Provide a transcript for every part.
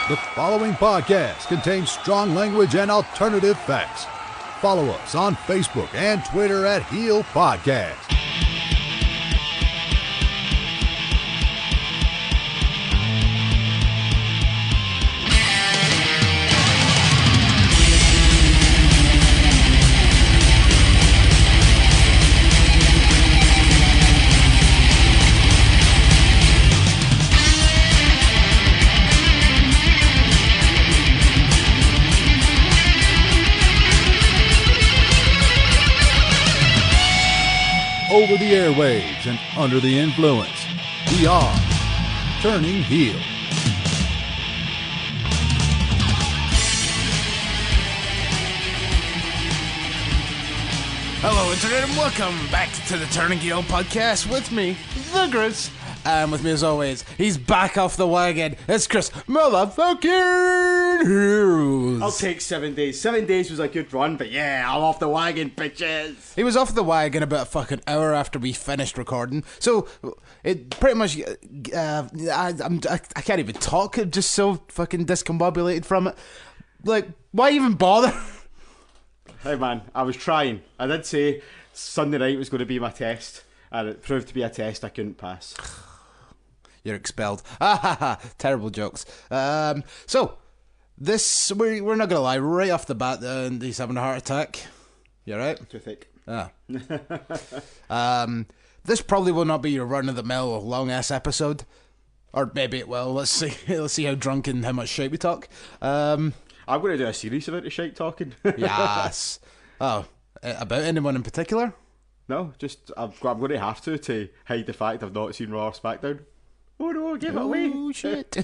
The following podcast contains strong language and alternative facts. Follow us on Facebook and Twitter at Heel Podcast. Over the airwaves and under the influence, we are Turning Heel. Hello, Internet, and welcome back to the Turning Heel podcast with me, the Chris. And with me, as always, he's back off the wagon. It's Chris motherfucking Hughes. I'll take 7 days. 7 days was a good run, but yeah, I'm off the wagon, bitches. He was off the wagon about a fucking hour after we finished recording. So, it pretty much, I can't even talk. I'm just so fucking discombobulated from it. Like, why even bother? Hey man, I was trying. I did say Sunday night was going to be my test, and it proved to be a test I couldn't pass. You're expelled. Ha ha ha. Terrible jokes. So, this, we're not going to lie, right off the bat, he's having a heart attack. You right? Too thick. Ah. This probably will not be your run-of-the-mill long-ass episode. Or maybe it will. Let's see. Let's see how drunk and how much shit we talk. I'm going to do a series about the shite talking. Yes. Oh, about anyone in particular? No, just, I'm going to have to hide the fact I've not seen Raw or SmackDown. Oh no, give it away. Oh, shit.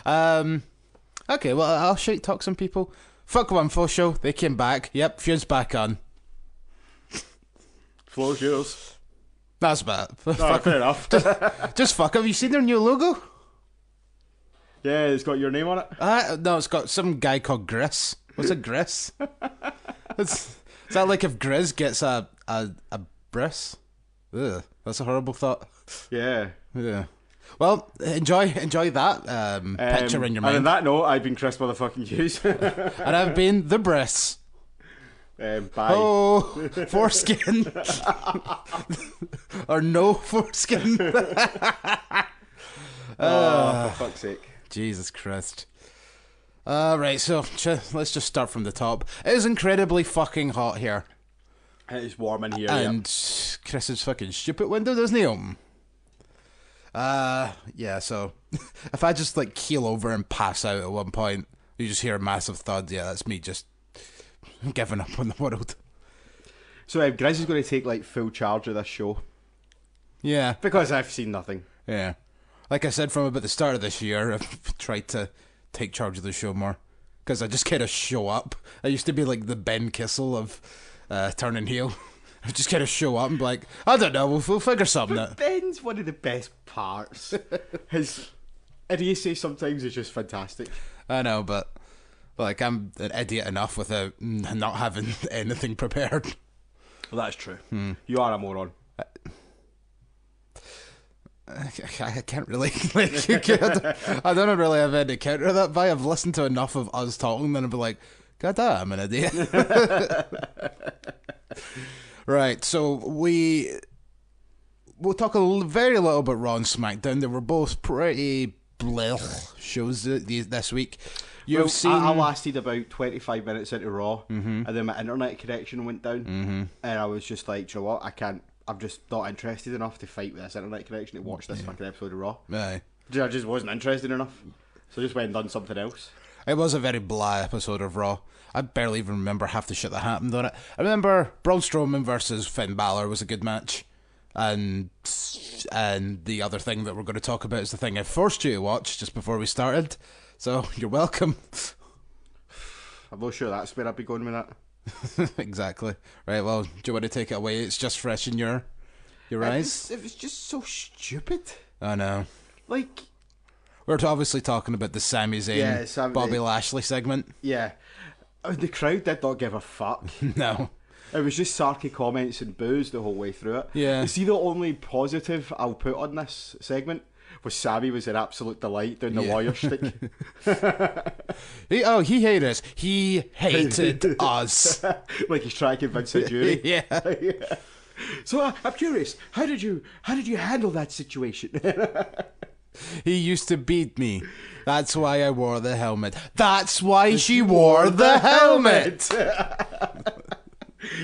Okay, well, I'll shite talk some people. Fuck One Full Show. They came back. Yep, Feud's back on. Floor's yours. That's bad. No, fair enough. Just fuck. Have you seen their new logo? Yeah, it's got your name on it. No, it's got some guy called Gris. What's a Gris? Is that like if Grizz gets a bris? Ugh, that's a horrible thought. Yeah. Yeah. Well, enjoy that picture in your mind. And on that note, I've been Chris motherfucking Hughes. And I've been the Bris. Bye. Oh, foreskin. Or no foreskin. For fuck's sake. Jesus Christ. Right, so let's just start from the top. It is incredibly fucking hot here. It is warm in here. And Chris's fucking stupid window doesn't he own? Yeah, so if I just like keel over and pass out at one point, you just hear a massive thud. Yeah, that's me just giving up on the world. So Grizz is going to take like full charge of this show. Yeah. Because I've seen nothing. Yeah. Like I said from about the start of this year, I've tried to take charge of the show more. Because I just kind of show up. I used to be like the Ben Kissel of Turning Heel. I just kind of show up and be like, I don't know, we'll figure something out. Ben's one of the best parts. His idiocy sometimes is just fantastic. I know, but like I'm an idiot enough without not having anything prepared. Well, that's true. You are a moron. I can't really. Like, I don't really have any counter to that. But I've listened to enough of us talking, then I'll be like, God damn, I'm an idiot. Right, so we'll talk very little about Raw and SmackDown. They were both pretty blech shows this week. You've seen... I lasted about 25 minutes into Raw, and then my internet connection went down, and I was just like, do you know what? I'm just not interested enough to fight with this internet connection to watch this fucking episode of Raw. Aye. I just wasn't interested enough, so I just went and done something else. It was a very blah episode of Raw. I barely even remember half the shit that happened on it. I remember Braun Strowman versus Finn Balor was a good match. And the other thing that we're going to talk about is the thing I forced you to watch just before we started. So, you're welcome. I'm not sure that's where I'd be going with that. Exactly. Right, well, do you want to take it away? It's just fresh in your eyes. It was just so stupid. I know. Like... We're obviously talking about the Sami Zayn, Bobby Lashley segment. Yeah. The crowd did not give a fuck. No. It was just sarky comments and boos the whole way through it. Yeah. See, the only positive I'll put on this segment was Sammy was an absolute delight doing the lawyer shtick. He hated us. He hated us. Like he's trying to convince the jury. Yeah. So I'm curious, how did you handle that situation? He used to beat me. That's why I wore the helmet. That's why she wore the helmet.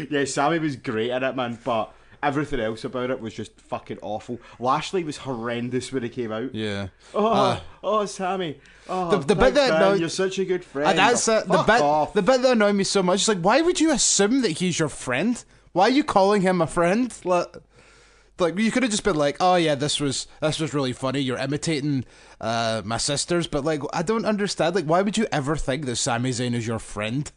Yeah, Sammy was great in it, man, but everything else about it was just fucking awful. Lashley was horrendous when he came out. Yeah. Oh, Sammy. Oh, the bit that annoyed, you're such a good friend. that's it. Off. The bit that annoyed me so much is like, why would you assume that he's your friend? Why are you calling him a friend? Like you could have just been like, oh yeah, this was really funny. You're imitating my sisters, but like I don't understand. Like, why would you ever think that Sami Zayn is your friend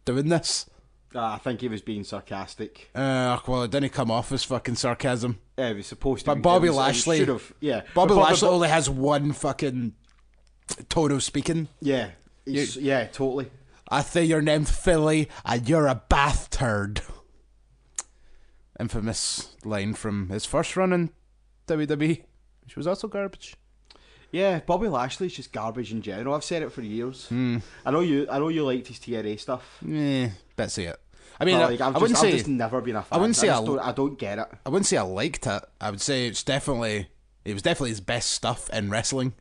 doing this? I think he was being sarcastic. Well, it didn't come off as fucking sarcasm. Yeah, he was supposed to. But Bobby Lashley should have. Yeah, Bobby Lashley only has one fucking tone of speaking. Yeah, yeah, totally. I say you're named Philly and you're a bath turd. Infamous line from his first run in WWE, which was also garbage. Yeah, Bobby Lashley's just garbage in general. I've said it for years. I know you liked his TNA stuff. That's it. I mean, like, I wouldn't say I've just never been a fan. I don't get it. I wouldn't say I liked it. I would say it was definitely his best stuff in wrestling.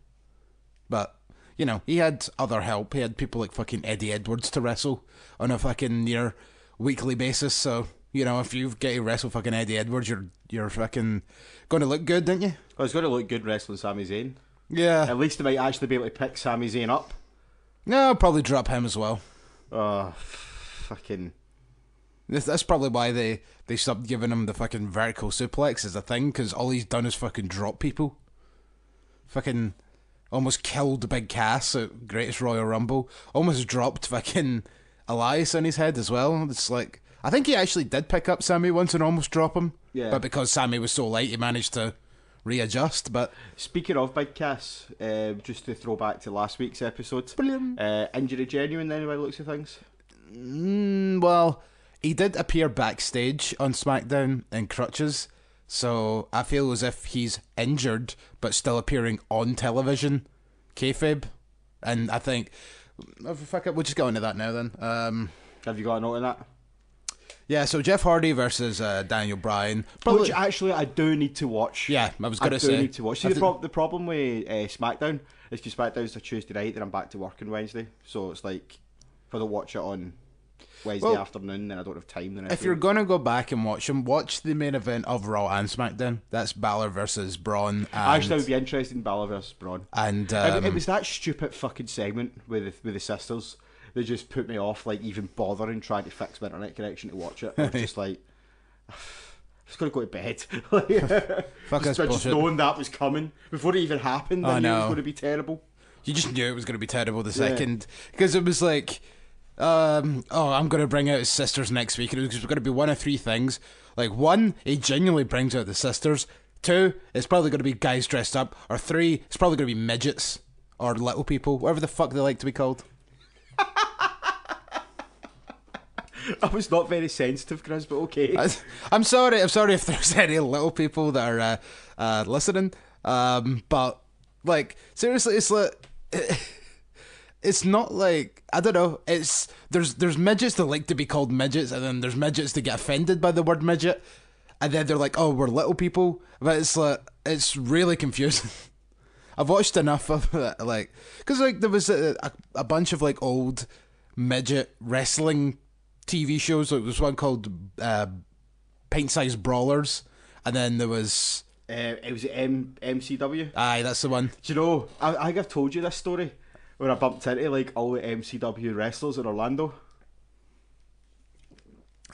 But you know, he had other help. He had people like fucking Eddie Edwards to wrestle on a fucking near weekly basis. So you know, if you get to wrestle fucking Eddie Edwards, you're fucking going to look good, didn't you? Well, it's going to look good wrestling Sami Zayn. Yeah. At least they might actually be able to pick Sami Zayn up. No, I'll probably drop him as well. Oh, fucking. That's probably why they stopped giving him the fucking vertical suplex as a thing, because all he's done is fucking drop people. Fucking almost killed Big Cass at Greatest Royal Rumble. Almost dropped fucking Elias on his head as well. It's like, I think he actually did pick up Sammy once and almost drop him. Yeah. But because Sammy was so light, he managed to readjust. But speaking of Big Cass, just to throw back to last week's episode, injury genuine then by the looks of things? Well, he did appear backstage on SmackDown in crutches, so I feel as if he's injured but still appearing on television, kayfabe. And I think, fuck it, we'll just go into that now then. Have you got a note on that? Yeah, so Jeff Hardy versus Daniel Bryan. Probably, which actually I do need to watch. Yeah, I was going to say. I do need to watch. See, the problem with SmackDown is because SmackDown's a Tuesday night, then I'm back to work on Wednesday. So it's like, if I don't watch it on Wednesday afternoon, then I don't have time. Then if you're going to go back and watch them, watch the main event of Raw and SmackDown. That's Balor versus Braun. Actually, I would be interested in Balor versus Braun. And it was that stupid fucking segment with the sisters. They just put me off, like, even bothering trying to fix my internet connection to watch it. I was just like, I'm just going to go to bed. Fuck us, just knowing that was coming before it even happened. I knew it was going to be terrible. You just knew it was going to be terrible the second. Because it was like, I'm going to bring out his sisters next week. And it was going to be one of three things. Like, one, he genuinely brings out the sisters. Two, it's probably going to be guys dressed up. Or three, it's probably going to be midgets. Or little people. Whatever the fuck they like to be called. I was not very sensitive, Chris, but okay. I'm sorry if there's any little people that are listening. But like, seriously, it's like it's not like, I don't know. It's there's midgets that like to be called midgets, and then there's midgets that get offended by the word midget, and then they're like, oh, we're little people. But it's like, it's really confusing. I've watched enough of it, like, because like there was a bunch of like old midget wrestling TV shows. Like, there was one called Pint-Sized Brawlers, and then there was it was MCW. Aye, that's the one. Do you know? I think I've told you this story when I bumped into like all the MCW wrestlers in Orlando.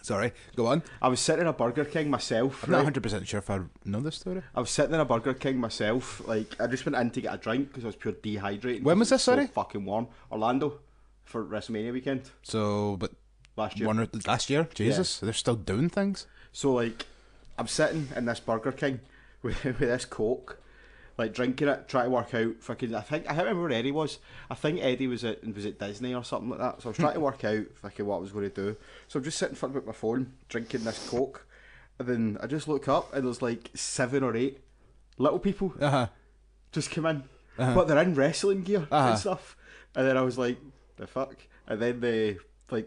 Sorry, go on. I was sitting in a Burger King myself. I'm not 100% sure if I know this story. I was sitting in a Burger King myself. Like, I just went in to get a drink because I was pure dehydrated. When was this, sorry? So fucking warm. Orlando for WrestleMania weekend. So, but last year. Last year? Jesus, they're still doing things. So, like, I'm sitting in this Burger King with this Coke, like, drinking it, trying to work out fucking, I can't remember where Eddie was. I think Eddie was at Disney or something like that. So I was trying to work out fucking what I was going to do. So I'm just sitting in front of my phone, drinking this Coke, and then I just look up and there's like 7 or 8 little people just come in, but they're in wrestling gear and stuff. And then I was like, the fuck? And then the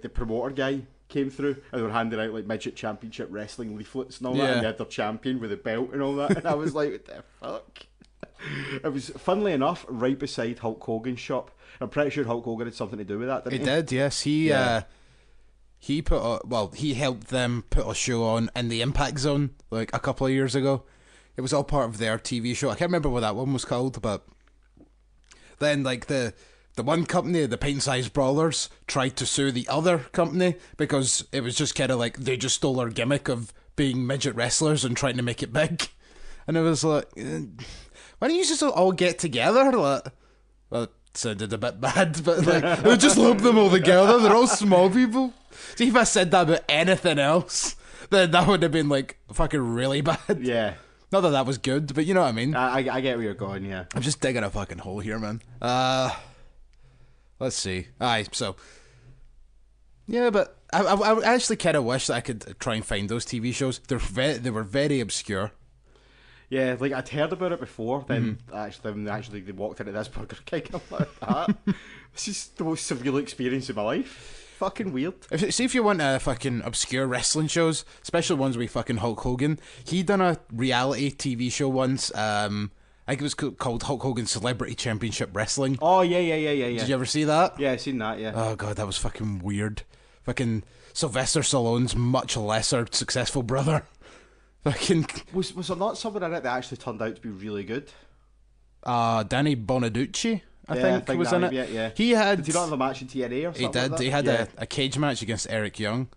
promoter guy came through and they were handing out like midget championship wrestling leaflets and all that, and they had their champion with a belt and all that, and I was like, what the fuck? It was, funnily enough, right beside Hulk Hogan's shop. I'm pretty sure Hulk Hogan had something to do with that, didn't he? He did, yes. He helped them put a show on in the Impact Zone like a couple of years ago. It was all part of their TV show. I can't remember what that one was called, but then like the one company, the Pint Sized Brawlers, tried to sue the other company because it was just kind of like they just stole our gimmick of being midget wrestlers and trying to make it big. And it was like, why don't you just all get together? Like, well, it sounded a bit bad, but like, just lump them all together. They're all small people. See, if I said that about anything else, then that would have been like fucking really bad. Yeah. Not that was good, but you know what I mean. I get where you're going, yeah. I'm just digging a fucking hole here, man. Let's see. Aye, so yeah, but I actually kind of wish that I could try and find those TV shows. They were very obscure. Yeah, like I'd heard about it before. Then actually they walked into this Burger King. I'm like, this is the most surreal experience of my life. Fucking weird. If you want fucking obscure wrestling shows, especially ones with fucking Hulk Hogan, he done a reality TV show once. I think it was called Hulk Hogan Celebrity Championship Wrestling. Oh, yeah. Did you ever see that? Yeah, I seen that, yeah. Oh, God, that was fucking weird. Fucking Sylvester Stallone's much lesser successful brother. Fucking... Was there not someone in it that actually turned out to be really good? Danny Bonaducci, I think was in it. Yeah. He had... Did he not have a match in TNA or something? He did. Like that? He had a cage match against Eric Young.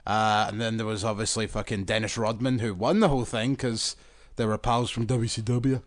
And then there was obviously fucking Dennis Rodman, who won the whole thing because they were pals from WCW.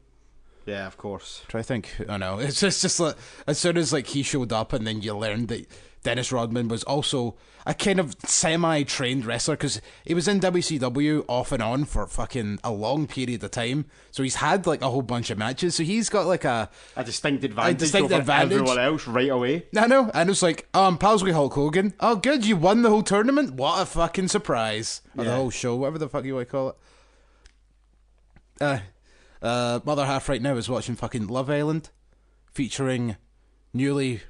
Yeah, of course. Try to think. I know. It's just like as soon as like he showed up, and then you learned that Dennis Rodman was also a kind of semi-trained wrestler because he was in WCW off and on for fucking a long period of time. So he's had like a whole bunch of matches. So he's got like a distinct advantage over everyone else right away. I know. And it's like, I'm pals with Hulk Hogan. Oh, good. You won the whole tournament. What a fucking surprise. Or the whole show, whatever the fuck you want to call it. Mother half right now is watching fucking Love Island, featuring newly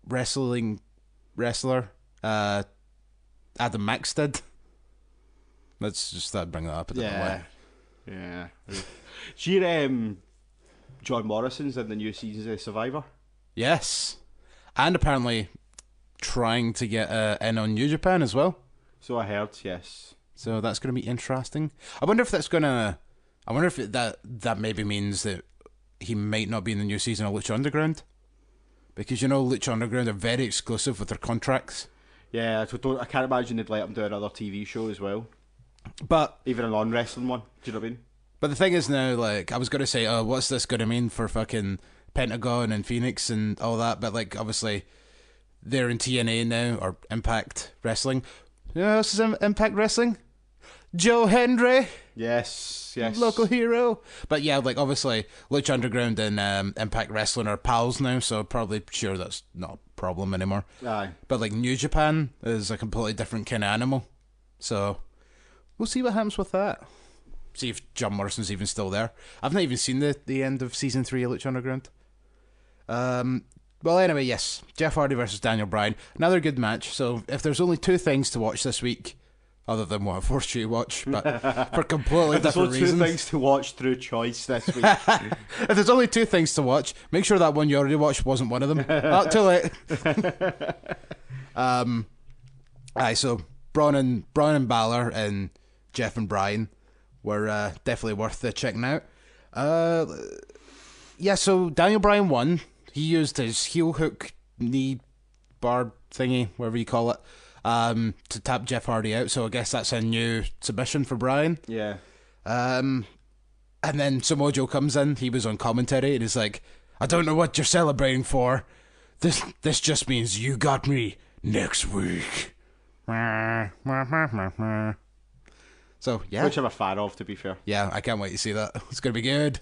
wrestler Adam Maxted. Let's just bring that up. Yeah. Do you John Morrison's in the new seasons of Survivor? Yes, and apparently trying to get in on New Japan as well. So I heard, yes. So that's going to be interesting. I wonder if that maybe means that he might not be in the new season of Lucha Underground. Because, you know, Lucha Underground are very exclusive with their contracts. Yeah, I can't imagine they'd let him do another TV show as well. But even a non-wrestling one, do you know what I mean? But the thing is now, like, I was going to say, oh, what's this going to mean for fucking Pentagon and Phoenix and all that? But, like, obviously, they're in TNA now, or Impact Wrestling. You know, this is Impact Wrestling? Joe Hendry. Yes. Local hero. But yeah, like obviously Lucha Underground and Impact Wrestling are pals now, so probably sure that's not a problem anymore. Aye. But like New Japan is a completely different kind of animal. So we'll see what happens with that. See if John Morrison's even still there. I've not even seen the end of season 3 of Lucha Underground. Well, anyway, yes. Jeff Hardy versus Daniel Bryan. Another good match. So if there's only 2 things to watch this week, other than what I forced you to watch, but for completely different reasons. There's 2 things to watch through choice this week. If there's only 2 things to watch, make sure that one you already watched wasn't one of them. Too late. So Braun and Balor and Jeff and Bryan were definitely worth checking out. So Daniel Bryan won. He used his heel hook knee bar thingy, whatever you call it, to tap Jeff Hardy out. So I guess that's a new submission for Bryan. Yeah. And then Samoa Joe comes in. He was on commentary and he's like, I don't know what you're celebrating for. This just means you got me next week. So, yeah. Which I'm a fan of, to be fair. Yeah, I can't wait to see that. It's going to be good.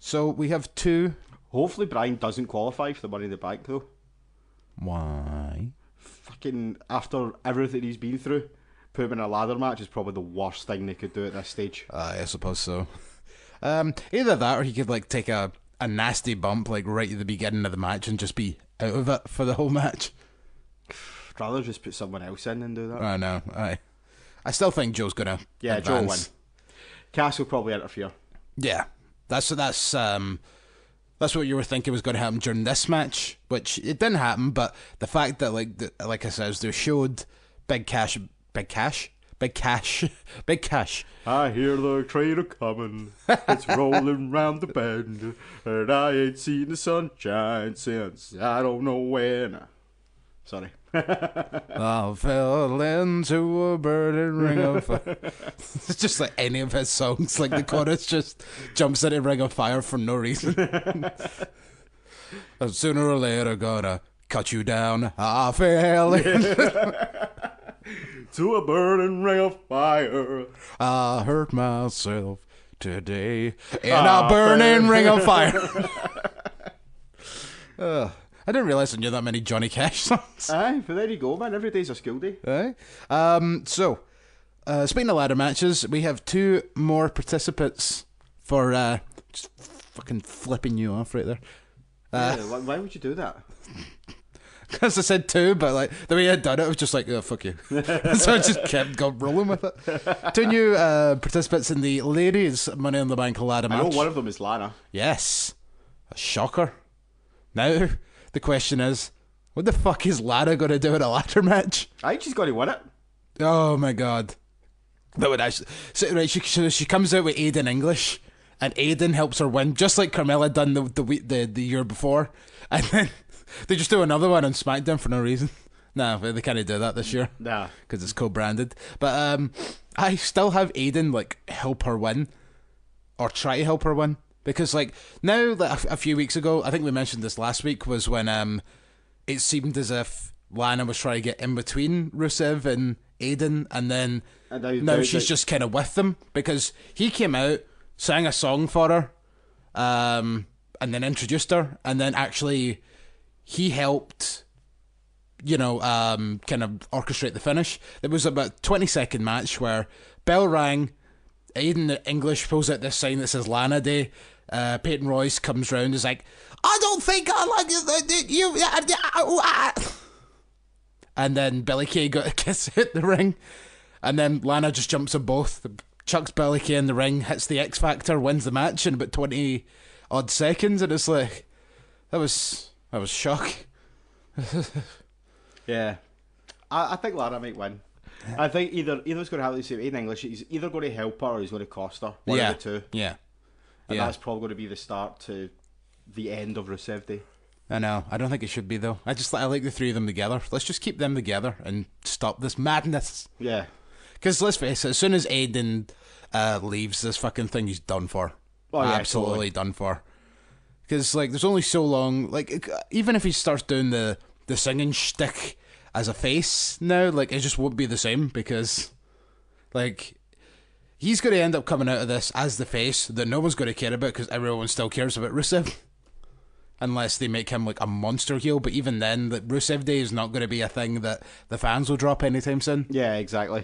So we have 2. Hopefully Bryan doesn't qualify for the Money in the Bank, though. Why? Fucking after everything he's been through, put him in a ladder match is probably the worst thing they could do at this stage. I suppose so. Either that, or he could like take a nasty bump like right at the beginning of the match and just be out of it for the whole match. I'd rather just put someone else in and do that. I know. I still think Joe's gonna advance. Joe will win. Cass will probably interfere. Yeah, that's what you were thinking was going to happen during this match, which it didn't happen. But the fact that like I said, they showed big cash. I hear the train coming. It's rolling round the bend, and I ain't seen the sunshine since I don't know when. Sorry. I fell into a burning ring of fire. It's just like any of his songs. Like the chorus just jumps into a ring of fire for no reason. And sooner or later gonna cut you down. I fell into to a burning ring of fire. I hurt myself today in a burning ring of fire. I didn't realise I knew that many Johnny Cash songs. Aye, but there you go, man. Every day's a school day. Aye. So, speaking of ladder matches, we have 2 more participants for just fucking flipping you off right there. Why would you do that? Because I said 2, but like the way I had done it, I was just like, oh, fuck you. So I just kept rolling with it. 2 new participants in the ladies' Money in the Bank ladder match. I know one of them is Lana. Yes. A shocker. Now, the question is, what the fuck is Lana going to do in a ladder match? I think she's going to win it. Oh my god. That would actually... So, right, she comes out with Aiden English, and Aiden helps her win, just like Carmella done the year before. And then they just do another one on SmackDown for no reason. No, they can't do that this year. Nah. Because it's co-branded. But I still have Aiden, like, help her win. Or try to help her win. Because, like, now, like, a few weeks ago, I think we mentioned this last week, was when it seemed as if Lana was trying to get in between Rusev and Aiden, and then now she's just kind of with them, because he came out, sang a song for her, and then introduced her, and then actually he helped, kind of orchestrate the finish. It was about a 20-second match where bell rang, Aiden English pulls out this sign that says Lana Day. Peyton Royce comes round, is like, I don't think I like you. And then Billie Kay got a kiss hit the ring, and then Lana just jumps on both, chucks Billie Kay in the ring, hits the X Factor, wins the match in about 20 odd seconds, and it's like, that was shock. Yeah, I think Lana might win. I think either's going to have to say Aiden English. He's either going to help her or he's going to cost her. One of the two. Yeah. And that's probably going to be the start to the end of Rusev Day. I know. I don't think it should be, though. I like the 3 of them together. Let's just keep them together and stop this madness. Yeah. Because let's face it, as soon as Aiden leaves this fucking thing, he's done for. Oh, yeah, absolutely totally. Done for. Because, like, there's only so long... Like, even if he starts doing the singing shtick as a face now, like, it just won't be the same, because, like... He's going to end up coming out of this as the face that no one's going to care about, because everyone still cares about Rusev. Unless they make him like a monster heel, but even then, the Rusev Day is not going to be a thing that the fans will drop anytime soon. Yeah, exactly.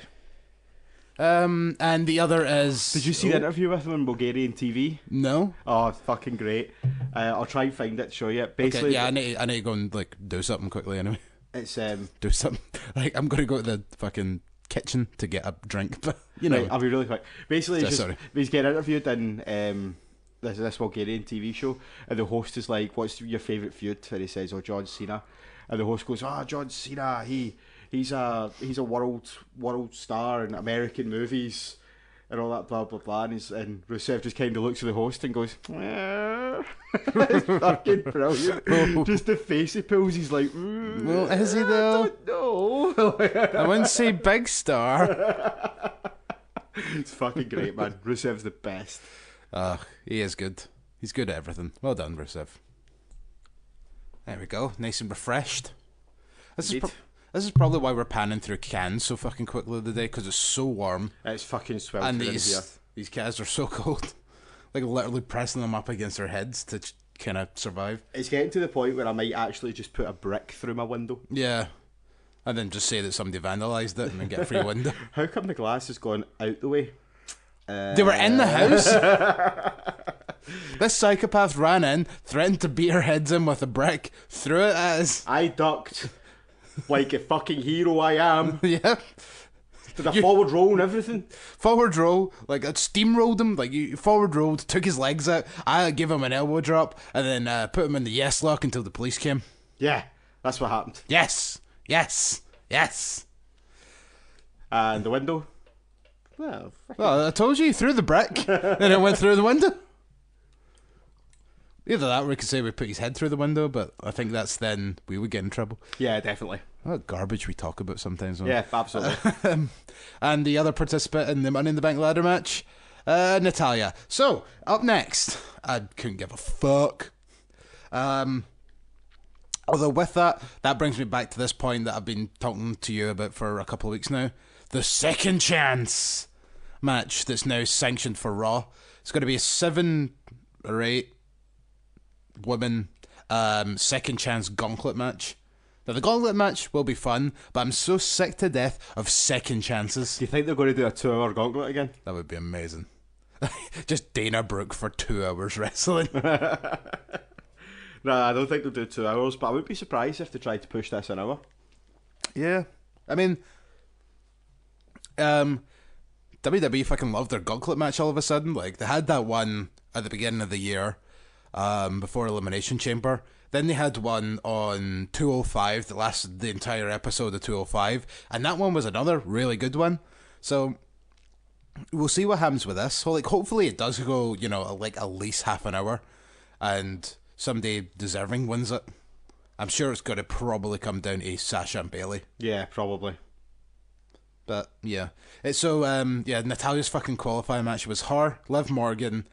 And the other is... Did you see the interview with him on Bulgarian TV? No. Oh, it's fucking great. I'll try and find it, show you. Basically, okay, yeah, I need to go and like do something quickly anyway. It's do something. Like, I'm going to go to the fucking kitchen to get a drink, but you know, right, I'll be really quick. Basically, he's getting interviewed in this Bulgarian TV show, and the host is like, "What's your favourite feud?" And he says, "Oh, John Cena," and the host goes, John Cena, he's a world star in American movies and all that blah blah blah." And Rusev just kind of looks at the host and goes, "It's fucking brilliant." Just the face he pulls, he's like, "Well, is he though?" I don't know. I wouldn't say big star. It's fucking great, man. Rusev's the best. He is good. He's good at everything. Well done, Rusev. There we go. Nice and refreshed. This is probably why we're panning through cans so fucking quickly today, because it's so warm. It's fucking sweltering in here. These cans are so cold. Like, literally pressing them up against our heads to kind of survive. It's getting to the point where I might actually just put a brick through my window. Yeah. And then just say that somebody vandalised it and then get a free window. How come the glass has gone out the way? They were in the house. This psychopath ran in, threatened to beat our heads in with a brick, threw it at us. I ducked like a fucking hero I am. Yeah. Did a forward roll and everything. Forward roll, like it steamrolled him, like you forward rolled, took his legs out. I gave him an elbow drop and then put him in the yes lock until the police came. Yeah, that's what happened. Yes, yes, yes. And the window. Well, I told you, threw the brick and it went through the window. Either that or we could say we put his head through the window, but I think that's then we would get in trouble. yeah, definitely. What garbage we talk about sometimes. Man. Yeah, absolutely. And the other participant in the Money in the Bank ladder match, Natalia. So, up next, I couldn't give a fuck. Although with that brings me back to this point that I've been talking to you about for a couple of weeks now. The second chance match that's now sanctioned for Raw. It's going to be a 7 or 8 women second chance gauntlet match. Now the gauntlet match will be fun, but I'm so sick to death of second chances. Do you think they're going to do a 2-hour gauntlet again? That would be amazing. Just Dana Brooke for 2 hours wrestling. Nah, I don't think they'll do 2 hours, but I would be surprised if they tried to push this an hour. Yeah. I mean, WWE fucking loved their gauntlet match all of a sudden. Like, they had that one at the beginning of the year, before Elimination Chamber. Then they had one on 205 that lasted the entire episode of 205, and that one was another really good one. So we'll see what happens with this. So, like, hopefully it does go, you know, like at least half an hour, and somebody deserving wins it. I'm sure it's going to probably come down to Sasha and Bailey. Yeah, probably. But yeah, Natalia's fucking qualifying match was her, Liv Morgan,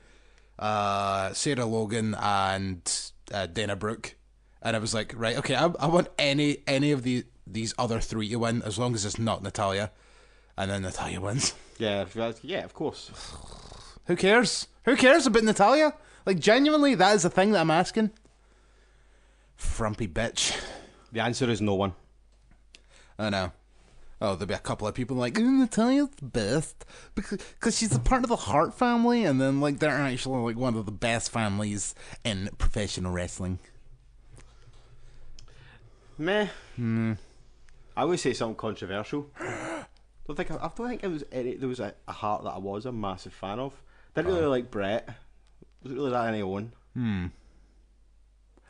Sarah Logan, and Dana Brooke, and I was like, right, okay, I want any of these other 3 to win as long as it's not Natalia, and then Natalia wins. Yeah, of course. Who cares? Who cares about Natalia? Like, genuinely, that is the thing that I'm asking. Frumpy bitch. The answer is no one. I know. Oh, there'll be a couple of people like, Natalia's the best because she's a part of the Hart family, and then like they're actually like one of the best families in professional wrestling. Meh. I would say something controversial. I don't think there was a Hart that I was a massive fan of. Didn't really like Brett. Wasn't really that any Owen.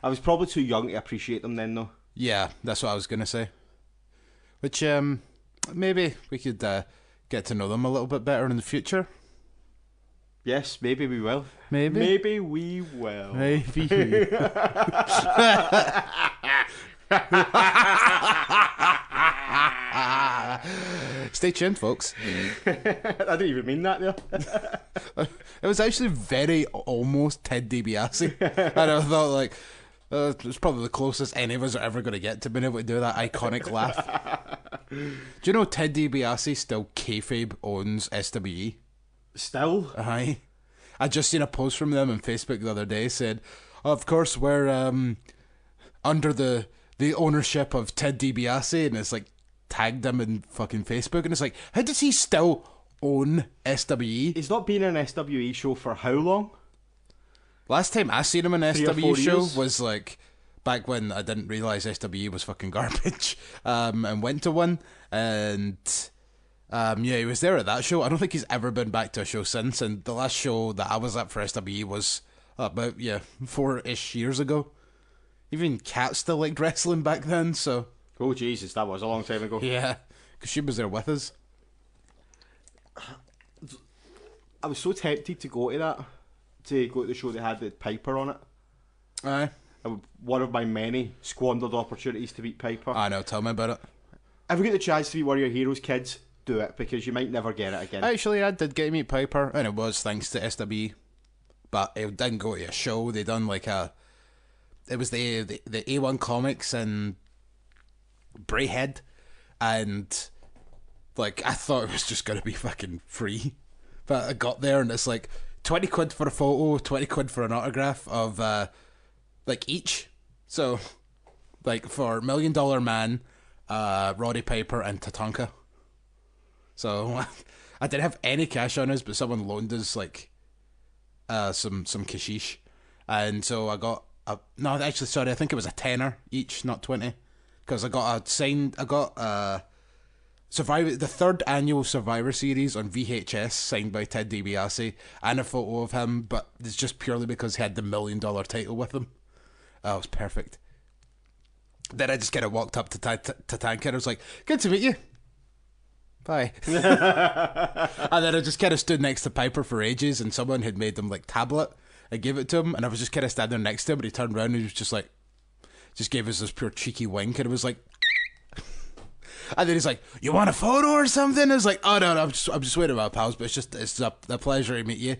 I was probably too young to appreciate them then, though. Yeah, that's what I was gonna say. Which maybe we could get to know them a little bit better in the future. Yes, maybe we will. Maybe we will. Maybe. Stay tuned, folks. I didn't even mean that there. It was actually very almost Ted DiBiase. And I thought, like, it was probably the closest any of us are ever going to get to being able to do that iconic laugh. Do you know Ted DiBiase still kayfabe owns SWE? Still? Aye. I just seen a post from them on Facebook the other day said, of course, we're under the ownership of Ted DiBiase, and it's like tagged him in fucking Facebook, and it's like, how does he still own SWE? He's not been in an SWE show for how long? Last time I seen him in an 3 or 4 SWE show years? was like back when I didn't realise SWE was fucking garbage, and went to one, and he was there at that show. I don't think he's ever been back to a show since, and the last show that I was at for SWE was about 4-ish years ago. Even Kat still liked wrestling back then, so... Oh, Jesus, that was a long time ago. Yeah, because she was there with us. I was so tempted to go to that, to go to the show that had the Piper on it. Aye. One of my many squandered opportunities to beat Piper. I know, tell me about it. If you get the chance to be one of your heroes, kids, do it, because you might never get it again. Actually, I did get to meet Piper, and it was thanks to SWE. But it didn't go to a show. They done like a... It was the A1 Comics in Braehead, and like I thought it was just going to be fucking free. But I got there and it's like 20 quid for a photo, 20 quid for an autograph of like each. So like for $1 Million Man, Roddy Piper and Tatanka. So I didn't have any cash on us, but someone loaned us like some kashish, and so I got no, actually, sorry, I think it was a tenner each, not 20, because I got Survivor, the third annual Survivor Series on VHS, signed by Ted DiBiase, and a photo of him, but it's just purely because he had the $1 million title with him. Oh, it was perfect. Then I just kind of walked up to Tank, and I was like, "Good to meet you. Bye." And then I just kind of stood next to Piper for ages, and someone had made them like tablet. I gave it to him, and I was just kind of standing next to him, but he turned around and he was just like, just gave us this pure cheeky wink, and it was like, and then he's like, "You want a photo or something?" I was like, "Oh no, I'm just waiting about pals, but it's a pleasure to meet you."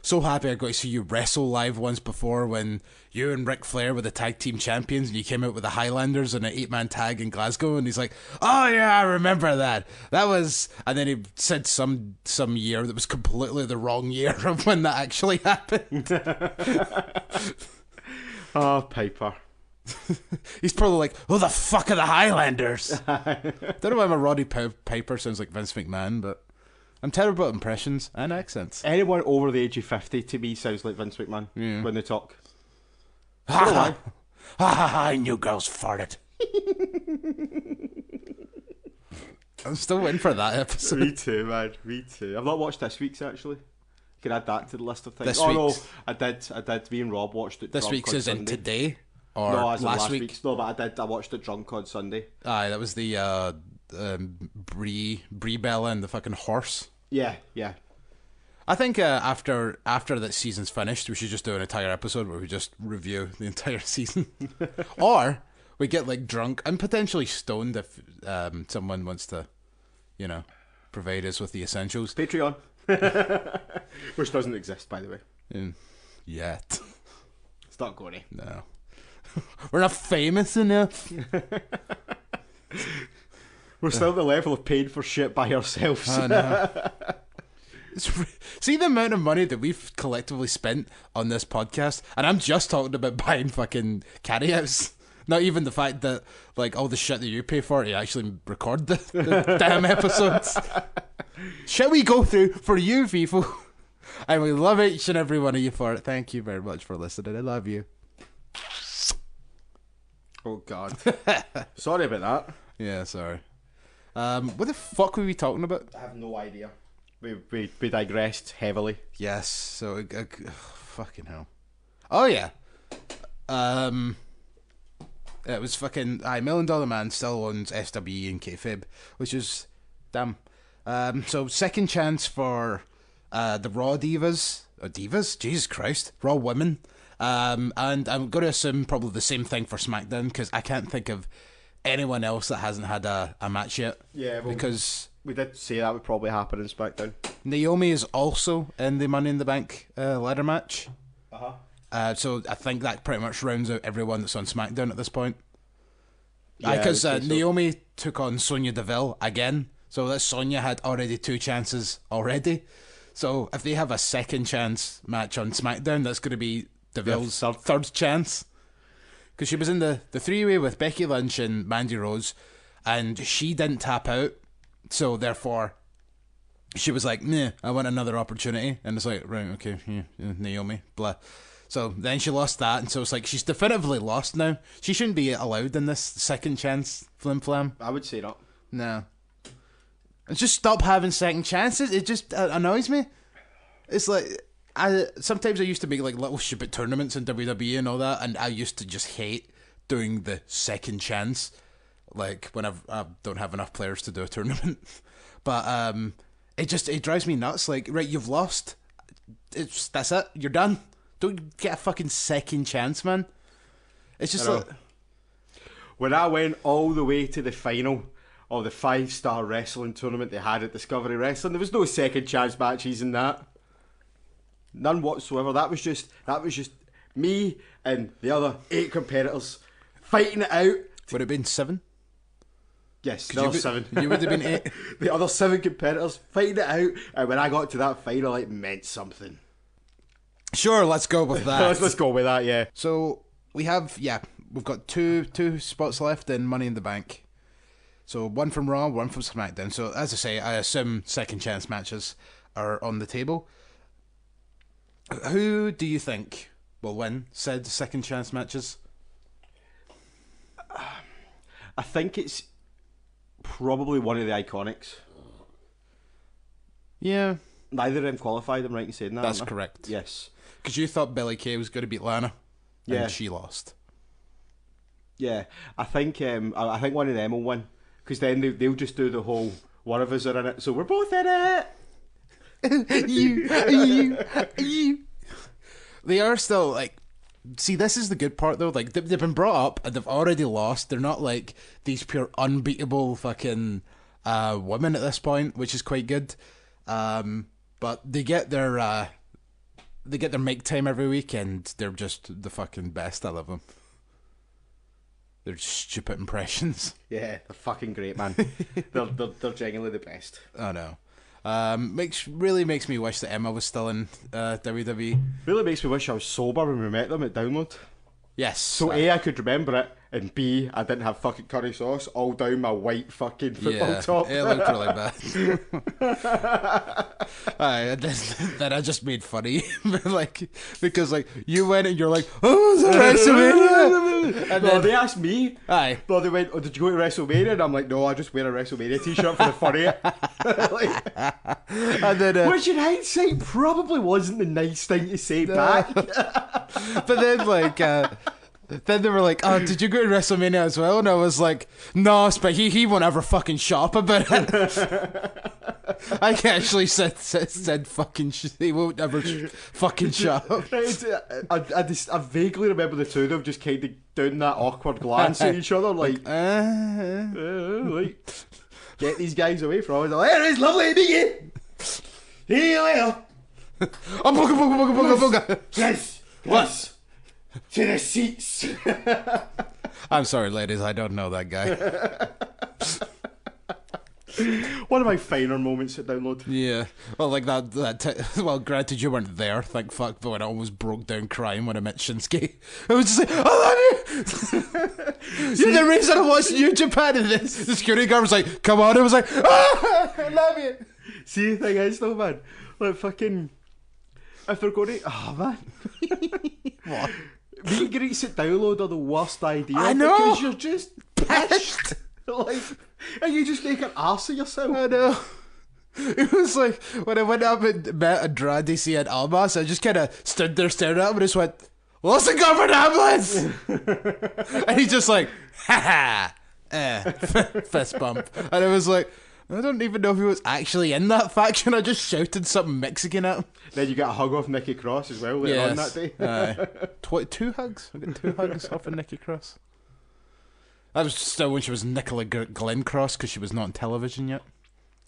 So happy I got to see you wrestle live once before when you and Ric Flair were the tag team champions and you came out with the Highlanders in an 8-man tag in Glasgow, and he's like, "Oh yeah, I remember that. That was," and then he said some year that was completely the wrong year of when that actually happened. Oh, Piper. He's probably like, "Who the fuck are the Highlanders?" Don't know why my Roddy Piper sounds like Vince McMahon, but I'm terrible at impressions and accents. Anyone over the age of 50 to me sounds like Vince McMahon when they talk. Ha ha! I knew girls farted. I'm still waiting for that episode. Me too, man. Me too. I've not watched this week's actually. You can add that to the list of things. This no, week's? I did. Me and Rob watched it. This drunk week's on is in Sunday. today or No, as in last last week? week's. No, but I watched it drunk on Sunday. Aye, that was the Brie Bella and the fucking horse. Yeah. I think after that season's finished, we should just do an entire episode where we just review the entire season, or we get like drunk and potentially stoned if someone wants to, provide us with the essentials. Patreon, which doesn't exist, by the way. Yet. It's not going to. No, we're not famous enough. We're still at the level of paying for shit by ourselves. I know. See the amount of money that we've collectively spent on this podcast, and I'm just talking about buying fucking carryouts. Not even the fact that like all the shit that you pay for to actually record the damn episodes. Shall we go through for you, people? And we love each and every one of you for it. Thank you very much for listening. I love you. Oh God. Sorry about that. Yeah, sorry. What the fuck were we talking about? I have no idea. We digressed heavily. Yes, so fucking hell. Oh yeah. It was fucking $1 Million Man still owns SWE and kayfabe, which is damn. So second chance for the Raw divas, Jesus Christ, Raw women. And I'm going to assume probably the same thing for SmackDown because I can't think of anyone else that hasn't had a match yet. Yeah, well, because we did say that would probably happen in SmackDown. Naomi is also in the Money in the Bank ladder match. So I think that pretty much rounds out everyone that's on SmackDown at this point. Because Naomi took on Sonya Deville again, so that Sonya had already 2 chances already. So if they have a second chance match on SmackDown, that's going to be Deville's third chance. Because she was in the 3-way with Becky Lynch and Mandy Rose, and she didn't tap out, so therefore she was like, "Nah, I want another opportunity." And it's like, right, okay, yeah, Naomi, blah. So then she lost that, and so it's like she's definitively lost now. She shouldn't be allowed in this second chance flim flam. I would say not. No. And just stop having second chances. It just annoys me. It's like sometimes I used to make like little stupid tournaments in WWE and all that, and I used to just hate doing the second chance, like when I don't have enough players to do a tournament. But it drives me nuts. Like, right, you've lost. That's it. You're done. Don't get a fucking second chance, man. It's just like when I went all the way to the final of the 5-star wrestling tournament they had at Discovery Wrestling, there was no second chance matches in that. None whatsoever. That was just me and the other 8 competitors fighting it out. Would it have been 7? Yes, the other 7. You would have been 8. The other 7 competitors fighting it out, and when I got to that final, it meant something. Sure, let's go with that. let's go with that, yeah. So we've got two spots left in Money in the Bank. So one from Raw, one from SmackDown. So as I say, I assume second chance matches are on the table. Who do you think will win said second chance matches? I think it's probably one of the Iconics. Yeah. Neither of them qualified, I'm right in saying that. That's correct. Yes. Because you thought Billie Kay was going to beat Lana. Yeah. And she lost. Yeah. I think one of them will win. Because then they'll just do the whole, one of us are in it, so we're both in it! you. They are still, like... See, this is the good part, though. Like, they've been brought up, and they've already lost. They're not, like, these pure unbeatable fucking women at this point, which is quite good. But they get their mic time every week, and they're just the fucking best. I love them. They're just stupid impressions. Yeah, they're fucking great, man. they're genuinely the best. I know. Really makes me wish that Emma was still in WWE. Really makes me wish I was sober when we met them at Download. Yes. So A, I could remember it, and B, I didn't have fucking curry sauce all down my white fucking football top. It looked really bad. And then I just made funny, like, because like you went and you're like, oh, it's a WrestleMania. And then they asked me. Aye. No, they went, oh, did you go to WrestleMania? And I'm like, no, I just wear a WrestleMania t-shirt for the funny. And then, which in hindsight probably wasn't the nice thing to say back. But then like. Then they were like, oh, did you go to WrestleMania as well? And I was like, no, but he won't ever fucking shop about it. I actually said fucking he won't ever fucking shop. I vaguely remember the two of them just kind of doing that awkward glance at each other, like, like get these guys away from us. Like, it's lovely to meet you. See you later. Oh, booga. Yes. Yes. To the seats. I'm sorry, ladies, I don't know that guy. One of my finer moments at Download. Yeah, well, like well, granted you weren't there, thank fuck, but when I almost broke down crying when I met Shinsuke. I was just like, I love you! You're the reason I watched New Japan, and the security guard was like, come on, I was like, I love you! See, the thing is though, man, like fucking, if they're going to, oh man. What? Meet and greets at Download are the worst idea. I know! Because you're just pissed. Like, and you just make an arse of yourself. I know. It was like, when I went up and met Andrade C and Almas, I just kind of stood there staring at him and just went, what's the government ambulance? And he's just like, ha ha, fist bump. And I was like, I don't even know if he was actually in that faction. I just shouted something Mexican at him. Then you got a hug off Nikki Cross as well later on that day. 2 hugs. I got 2 hugs off of Nikki Cross. That was still when she was Nicola Glenn Cross, because she was not on television yet.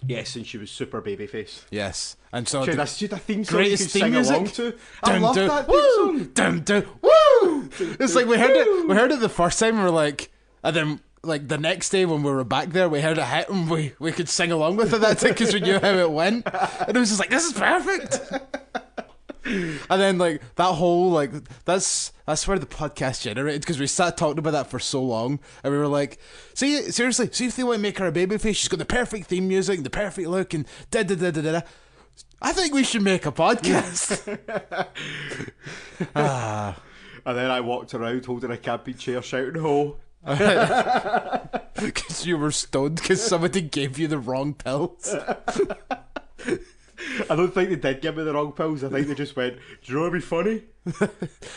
Yes, and she was super babyface. Yes, and so that's just a theme song you could sing along to. I dun, love dun, that woo, theme song. Dun, dun, woo! It's like we heard it the first time, and we're like, and then like the next day when we were back there, we heard it hit, and we could sing along with it that day because we knew how it went, and it was just like, this is perfect. And then like that whole like that's where the podcast generated, because we sat talking about that for so long, and we were like, see, seriously, see if they want to make her a babyface, she's got the perfect theme music, the perfect look, and da da da da da. I think we should make a podcast. And then I walked around holding a camping chair shouting ho. Because you were stoned because somebody gave you the wrong pills. I don't think they did give me the wrong pills. I think they just went, do you know what would be funny?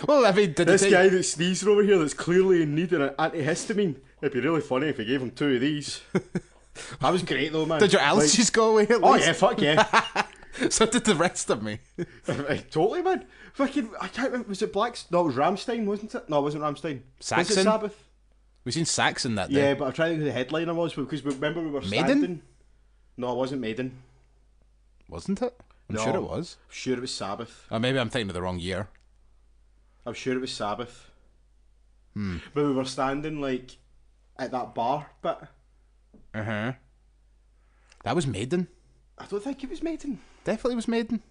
Well, I mean, this guy that's sneezing over here that's clearly in need of an antihistamine, it'd be really funny if he gave him 2 of these. That was great though, man. Did your allergies go away at least? Oh yeah, fuck yeah. So did the rest of me. Totally, man. Fucking, I can't remember, was it Blacks? No, it was Rammstein, wasn't it? No, it wasn't Rammstein. Saxon? Was it Sabbath? We seen Saxon that day. Yeah, but I'm trying to think who the headliner was, because remember we were standing. Maiden? No, it wasn't Maiden. Wasn't it? I'm sure it was. I'm sure it was Sabbath. Or maybe I'm thinking of the wrong year. I'm sure it was Sabbath. But we were standing like at that bar bit. That was Maiden. I don't think it was Maiden. Definitely was Maiden.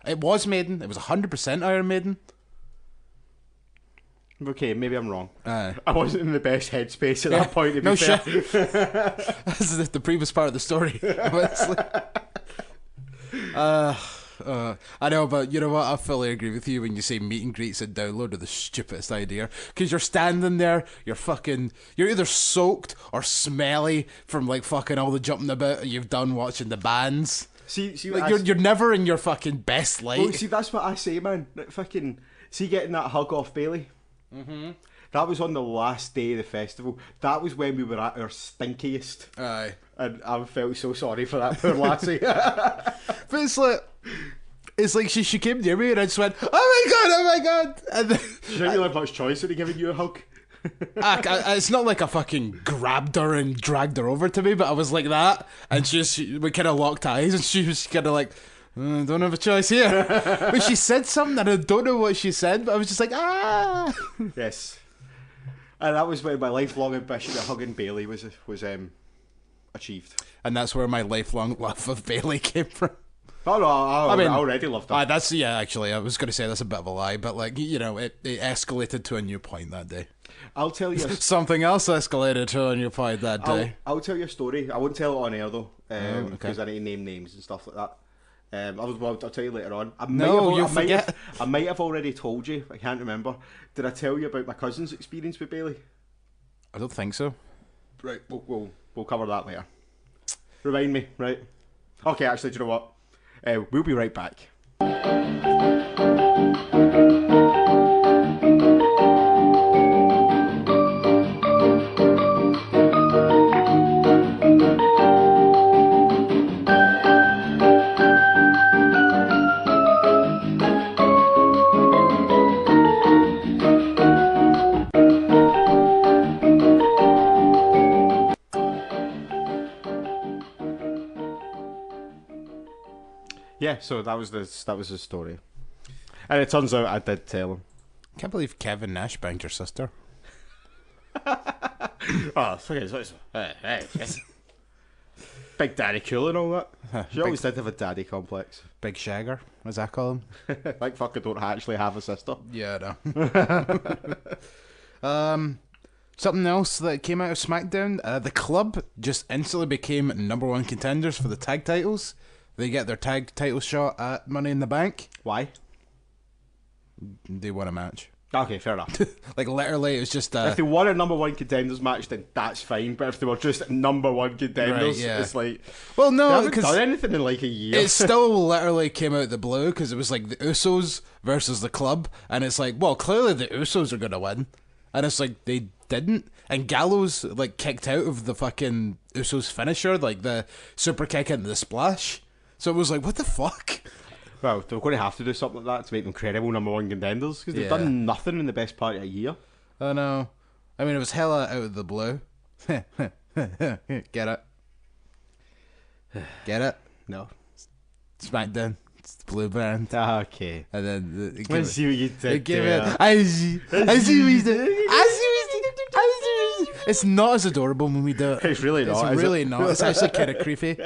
It was Maiden. It was 100% Iron Maiden. Okay, maybe I'm wrong. Aye. I wasn't in the best headspace at that point, to be No fair. shit. This is the previous part of the story. Honestly. I know, but you know what? I fully agree with you when you say meet and greets and download are the stupidest idea. Because you're standing there, you're either soaked or smelly from like fucking all the jumping about you've done watching the bands. See, Like, you're never in your fucking best light. well, see, that's what I say, man. Like, fucking, see, getting that hug off Bailey. Mm-hmm. That was on the last day of the festival. That was when we were at our stinkiest. Aye. And I felt so sorry for that poor lassie. But it's like she came near me and I just went, oh my god. And then, She didn't really have much choice in giving you a hug. it's not like I fucking grabbed her and dragged her over to me, but I was like that, and we kind of locked eyes, and she was kind of like, I don't have a choice here. But she said something, and I don't know what she said, but I was just like, ah. Yes. And that was when my lifelong ambition of hugging Bailey was achieved. And that's where my lifelong love of Bailey came from. Oh no, I mean, already loved her. Actually, I was going to say that's a bit of a lie, but like, you know, it escalated to a new point that day. I'll tell you. Something else escalated to a new point that day. I'll tell you a story. I won't tell it on air though, okay. because I need to name names and stuff like that. I'll tell you later on. I might have already told you. I can't remember. Did I tell you about my cousin's experience with Bailey? I don't think so. Right, we'll cover that later. Remind me, right? Okay, actually, do you know what? We'll be right back. Yeah, so that was the story, and it turns out I did tell him. Can't believe Kevin Nash banged your sister. Oh, okay, hey, Big Daddy cool and all that. She always did have a daddy complex. Big Shagger, as I call him. Like fuck, I don't actually have a sister. Yeah, I know. Something else that came out of SmackDown, the club just instantly became #1 contenders for the tag titles. They get their tag title shot at Money in the Bank. Why? They won a match. Okay, fair enough. Like, literally, it was just... if they won a #1 contenders match, then that's fine. But if they were just #1 contenders, Right, yeah. it's like... Well, They no, haven't because done anything in like a year. it still literally came out of the blue, because it was like the Usos versus the club, and it's like, well, clearly the Usos are going to win. And it's like, they didn't. And Gallows, like, kicked out of the fucking Usos finisher, like the super kick into the splash. So it was like, what the fuck? Well, they're going to have to do something like that to make them credible #1 contenders, because they've done nothing in the best part of a year. I know. I mean, it was hella out of the blue. Get it? Get it? No. SmackDown. It's the blue band. Okay. And then... Let's see what you did Give there. it. I see what you did. It's not as adorable when we do it. It's really not, It's is really it? not. It's actually kind of creepy.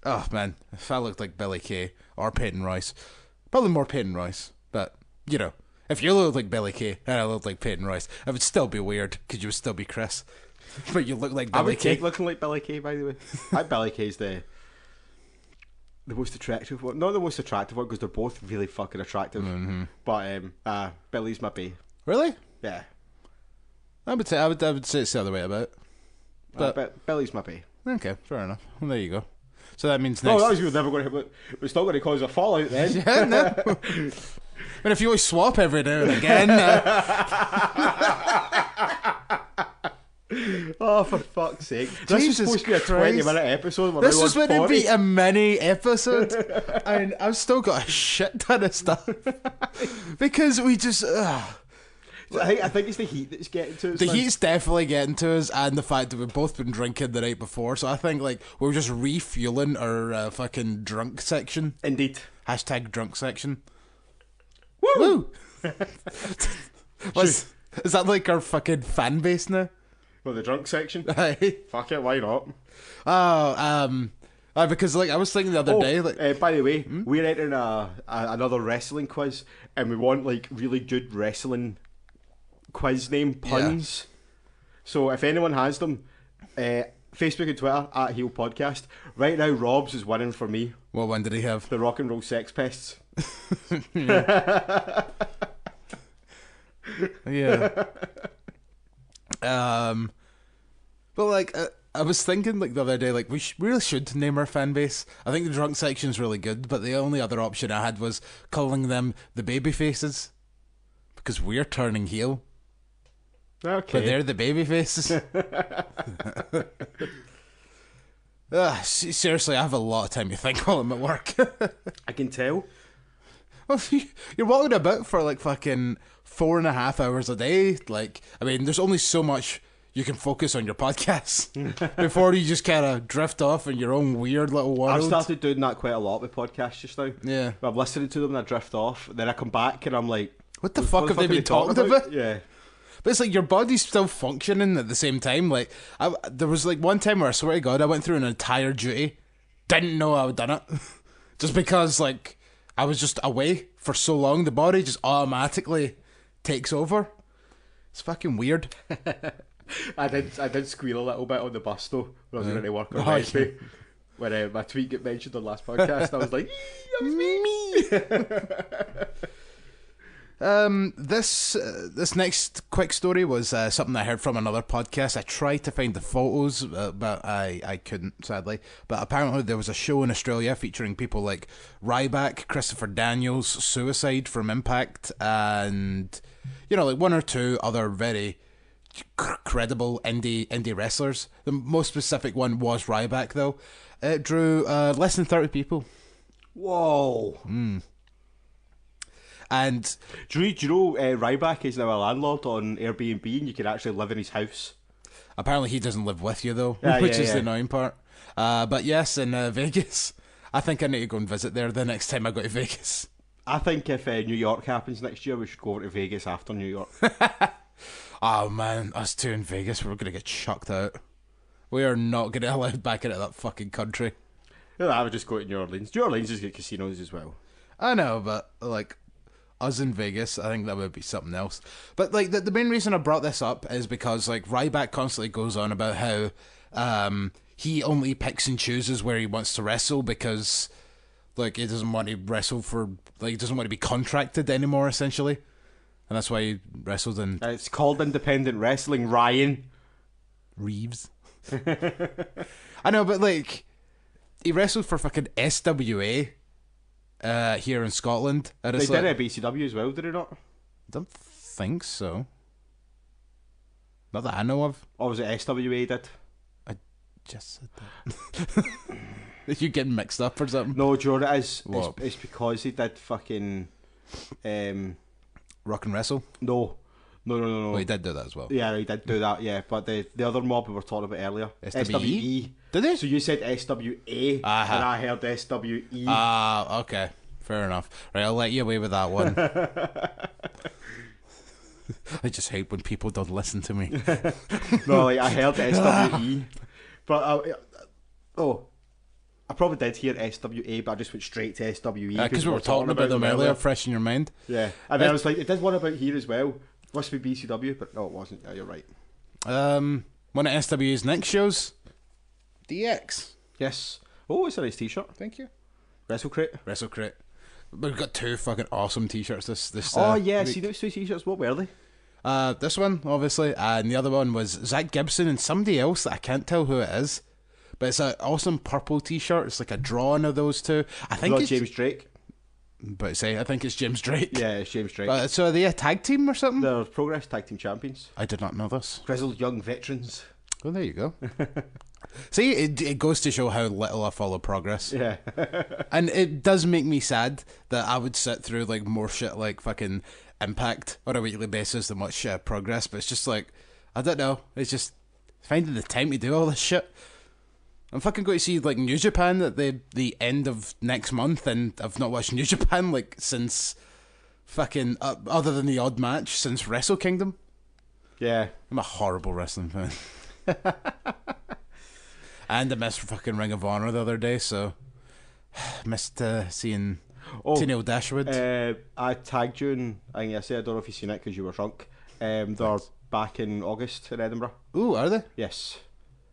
Oh man, if I looked like Billy Kay or Peyton Royce, probably more Peyton Royce. But you know, if you looked like Billy Kay and I looked like Peyton Royce, it would still be weird because you would still be Chris. But you look like I Billy would Kay. take looking like Billy Kay, by the way. I think Billy Kay's the most attractive one. Not the most attractive one, because they're both really fucking attractive. Mm-hmm. But Billy's my bae. Really? Yeah. I would say it's the other way about. But Billy's my bae. Okay, fair enough. Well, there you go. So that means next. No, that was never going to. It's not going to cause a fallout then. Yeah, no. But if you always swap every now and again. Oh, for fuck's sake! This is supposed to be a Christ. 20-minute episode. This is going to be a mini episode, and I've still got a shit ton of stuff because we just. I think it's the heat that's getting to us. The heat's definitely getting to us, and the fact that we've both been drinking the night before. So I think like we're just refueling our fucking drunk section. Indeed. Hashtag drunk section. Woo! Is that like our fucking fan base now? Well, the drunk section. Aye. Fuck it, why not? Oh, Because like I was thinking the other day, like by the way, we're entering another wrestling quiz, and we want like really good wrestling quiz name puns. So if anyone has them, Facebook and Twitter at Heel Podcast. Right now, Rob's is winning for me. what one did he have? The Rock and Roll Sex Pests. Yeah. But like I was thinking like the other day, like we really should name our fan base. I think the drunk section's really good, but the only other option I had was calling them the baby faces, because we're turning heel. Okay. But they're the baby faces. Seriously, I have a lot of time to think while I'm at work. I can tell. Well, you're walking about for like fucking 4.5 hours a day. Like, I mean, there's only so much you can focus on your podcasts before you just kind of drift off in your own weird little world. I've started doing that quite a lot with podcasts just now. Yeah. I'm listening to them and I drift off. Then I come back and I'm like, What the fuck have they been talking about? Yeah. But it's like your body's still functioning at the same time. Like, there was like one time where I swear to God, I went through an entire duty, didn't know I had done it, just because like I was just away for so long. The body just automatically takes over. It's fucking weird. I did squeal a little bit on the bus though when I was going to work on Wednesday. When my tweet got mentioned on last podcast, I was like, that was me. This next quick story was something I heard from another podcast. I tried to find the photos, but I couldn't, sadly. But apparently there was a show in Australia featuring people like Ryback, Christopher Daniels, Suicide from Impact, and like one or two other very credible indie wrestlers. The most specific one was Ryback, though. It drew less than 30 people. Whoa. And do you know Ryback is now a landlord on Airbnb and you can actually live in his house? Apparently he doesn't live with you though, Yeah, which yeah, is yeah. the annoying part. But yes, in Vegas. I think I need to go and visit there the next time I go to Vegas. I think if New York happens next year, we should go over to Vegas after New York. Oh man, us two in Vegas, we're going to get chucked out. We are not going to allowed back into that fucking country. I would just go to New Orleans. New Orleans has got casinos as well. I know, but like us in Vegas, I think that would be something else. But like the main reason I brought this up is because like Ryback constantly goes on about how he only picks and chooses where he wants to wrestle because like he doesn't want to wrestle for he doesn't want to be contracted anymore essentially, and that's why he wrestled in. It's called independent wrestling, Ryan Reeves. I know, but like he wrestled for fucking SWA. Here in Scotland. And They it's did like, it at BCW as well, did it not? I don't think so. Not that I know of. Or was it SWA did? I just said that. Are you getting mixed up or something? No, do you know what it is? What? It's because he did fucking... Rock and Wrestle? No. Well, he did do that as well. Yeah, he did do that, yeah. But the other mob we were talking about earlier. SWE? Did they? So you said SWA, Uh-huh. and I heard SWE. Ah, okay. Fair enough. Right, I'll let you away with that one. I just hate when people don't listen to me. No, like, I heard SWE. But, I probably did hear SWA, but I just went straight to SWE. Because we were talking about them earlier, fresh in your mind. Yeah. And then I was like, it did one about here as well. Must be BCW, but no, it wasn't. Yeah, you're right. One of SWE's next shows, DX. Yes. Oh, it's a nice t-shirt. Thank you. WrestleCrate. We've got two fucking awesome t-shirts this Oh, yeah. week. See those two t-shirts? What were they? This one, obviously, and the other one was Zach Gibson and somebody else that I can't tell who it is. But it's an awesome purple t-shirt. It's like a drawing of those two. I think Not it's James Drake. But I think it's James Drake. Yeah, it's James Drake. So are they a tag team or something? They're Progress Tag Team Champions. I did not know this. Grizzled young veterans. Well, there you go. See, it goes to show how little I follow Progress. Yeah. And it does make me sad that I would sit through like more shit like fucking Impact on a weekly basis than watch Progress. But it's just like, I don't know. It's just finding the time to do all this shit. I'm fucking going to see like New Japan at the end of next month, and I've not watched New Japan like since fucking other than the odd match since Wrestle Kingdom. Yeah. I'm a horrible wrestling fan. And I missed fucking Ring of Honor the other day, so missed seeing Tenille Dashwood. I tagged you in, I don't know if you've seen it because you were drunk. They're back in August in Edinburgh. Ooh, are they? Yes.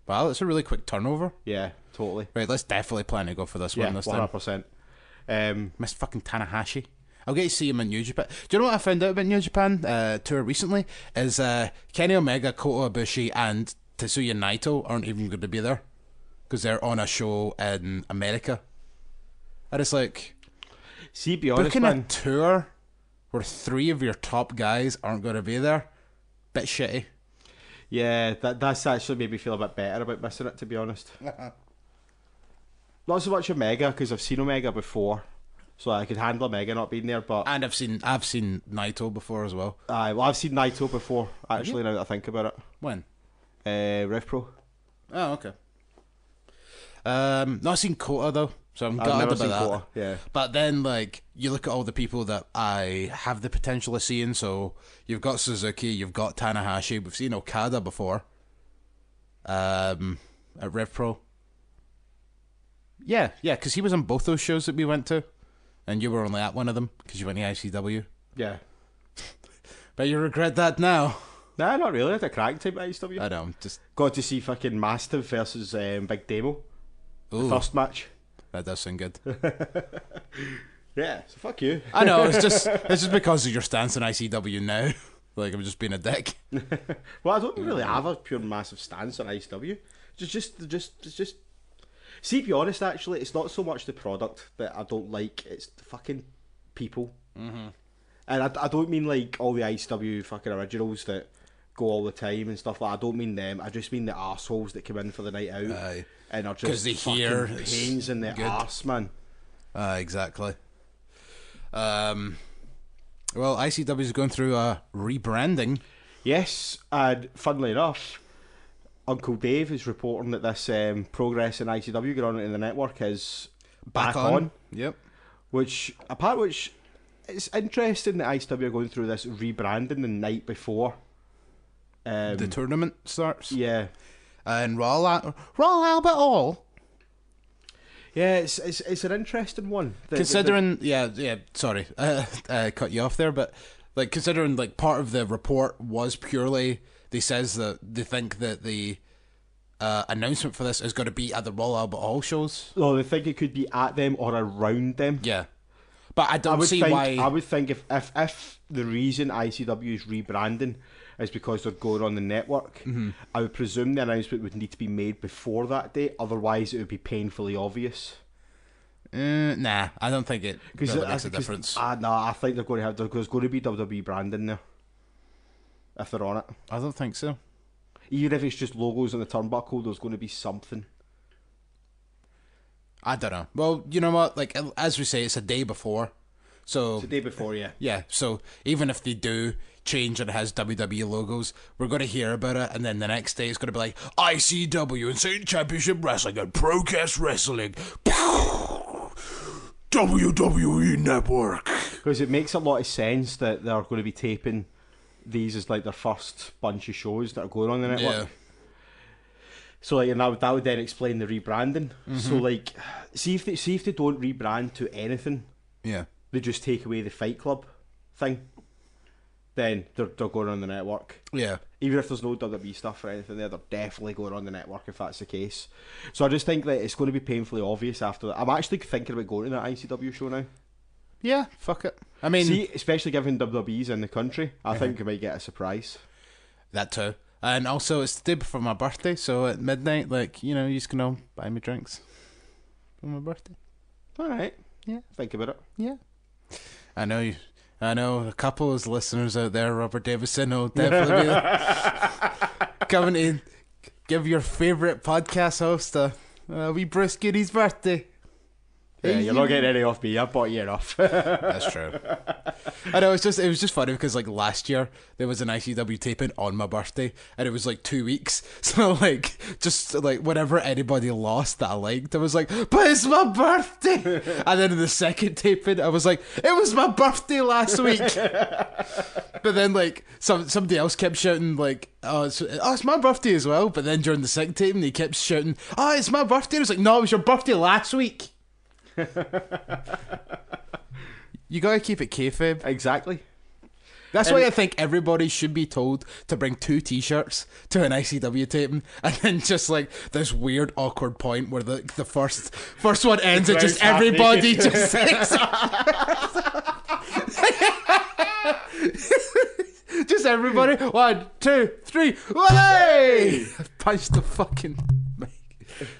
Wow, that's a really quick turnover. Yeah, totally. Right, let's definitely plan to go for this one this time. 100%. Missed fucking Tanahashi. I'll get to see him in New Japan. Do you know what I found out about New Japan tour recently? Is Kenny Omega, Kota Ibushi, and Tetsuya Naito aren't even going to be there because they're on a show in America. And it's like, see, be honest, booking man, a tour where 3 of your top guys aren't going to be there, bit shitty. Yeah, that's actually made me feel a bit better about missing it, to be honest. Not so much Omega, because I've seen Omega before, so I could handle Omega not being there. But and I've seen Naito before as well. Well, I've seen Naito before, actually, now that I think about it. When? Rev Pro. Oh, okay. Not seen Kota though, so I'm gutted about that. Kota, yeah. But then, like, you look at all the people that I have the potential of seeing. So you've got Suzuki, you've got Tanahashi, we've seen Okada before. At Rev Pro. Yeah, because he was on both those shows that we went to, and you were only at one of them because you went to ICW. Yeah. But you regret that now. Nah, not really. I had a crack type at ICW. I know, just got to see fucking Mastiff versus Big Demo. Ooh, the first match. That does sound good. Yeah, so fuck you. I know, it's just because of your stance in ICW now. Like, I'm just being a dick. Well, I don't really have a pure massive stance on ICW. Just. See, to be honest, actually, it's not so much the product that I don't like, it's the fucking people. Mm-hmm. And I don't mean like all the ICW fucking originals that go all the time and stuff like that. I don't mean them. I just mean the arseholes that come in for the night out. Aye. And are just they fucking hear pains in the arse, man. Exactly. Well, ICW is going through a rebranding. Yes, and funnily enough, Uncle Dave is reporting that this progress in ICW going on in the network is back on. Yep. Which it's interesting that ICW are going through this rebranding the night before the tournament starts. Yeah. And Royal Albert Hall. Yeah, it's an interesting one. Considering, sorry, cut you off there, but like considering like part of the report was purely they says that they think that the announcement for this is going to be at the Royal Albert Hall shows. No, they think it could be at them or around them. Yeah, but I don't see why. I would think if the reason ICW is rebranding is because they're going on the network, I would presume the announcement would need to be made before that date. Otherwise, it would be painfully obvious. Nah, I don't think it really makes a difference. I think they're going to have. There's going to be WWE branding there if they're on it. I don't think so. Even if it's just logos on the turnbuckle, there's going to be something. I don't know. Well, you know what? Like as we say, it's a day before. So it's the day before, yeah. Yeah, so even if they do change and it has WWE logos, we're going to hear about it, and then the next day it's going to be like ICW, Insane Championship Wrestling, and Procast Wrestling, WWE Network. Because it makes a lot of sense that they're going to be taping these as like their first bunch of shows that are going on the network. Yeah. So like, and that would then explain the rebranding. So like, see if they don't rebrand to anything. Yeah. They just take away the Fight Club thing, then they're going on the network. Yeah. Even if there's no WWE stuff or anything there, they're definitely going on the network if that's the case. So I just think that it's going to be painfully obvious after that. I'm actually thinking about going to that ICW show now. Yeah, fuck it. I mean... See, especially given WWE's in the country, I think we might get a surprise. That too. And also, it's the day before my birthday, so at midnight, like, you know, you're just going to buy me drinks for my birthday. Alright. Yeah. Think about it. Yeah. I know a couple of listeners out there, Robert Davison, will definitely be coming to give your favourite podcast host a wee Bruce Goody's birthday. Yeah, you're not getting any off me. I bought you enough. That's true. I know, it was just funny because like last year there was an ICW taping on my birthday and it was like 2 weeks. So like just like whenever anybody lost that I liked, I was like, but it's my birthday. And then in the second taping I was like, it was my birthday last week. But then like somebody else kept shouting like, oh it's my birthday as well. But then during the second taping they kept shouting, oh it's my birthday. I was like, no, it was your birthday last week. You gotta keep it kayfabe. Exactly. That's why I think everybody should be told to bring 2 t-shirts to an ICW taping, and then just like this weird awkward point where the first one ends and just everybody just sings. Just everybody, 1, 2, 3, way! Punch the fucking mic.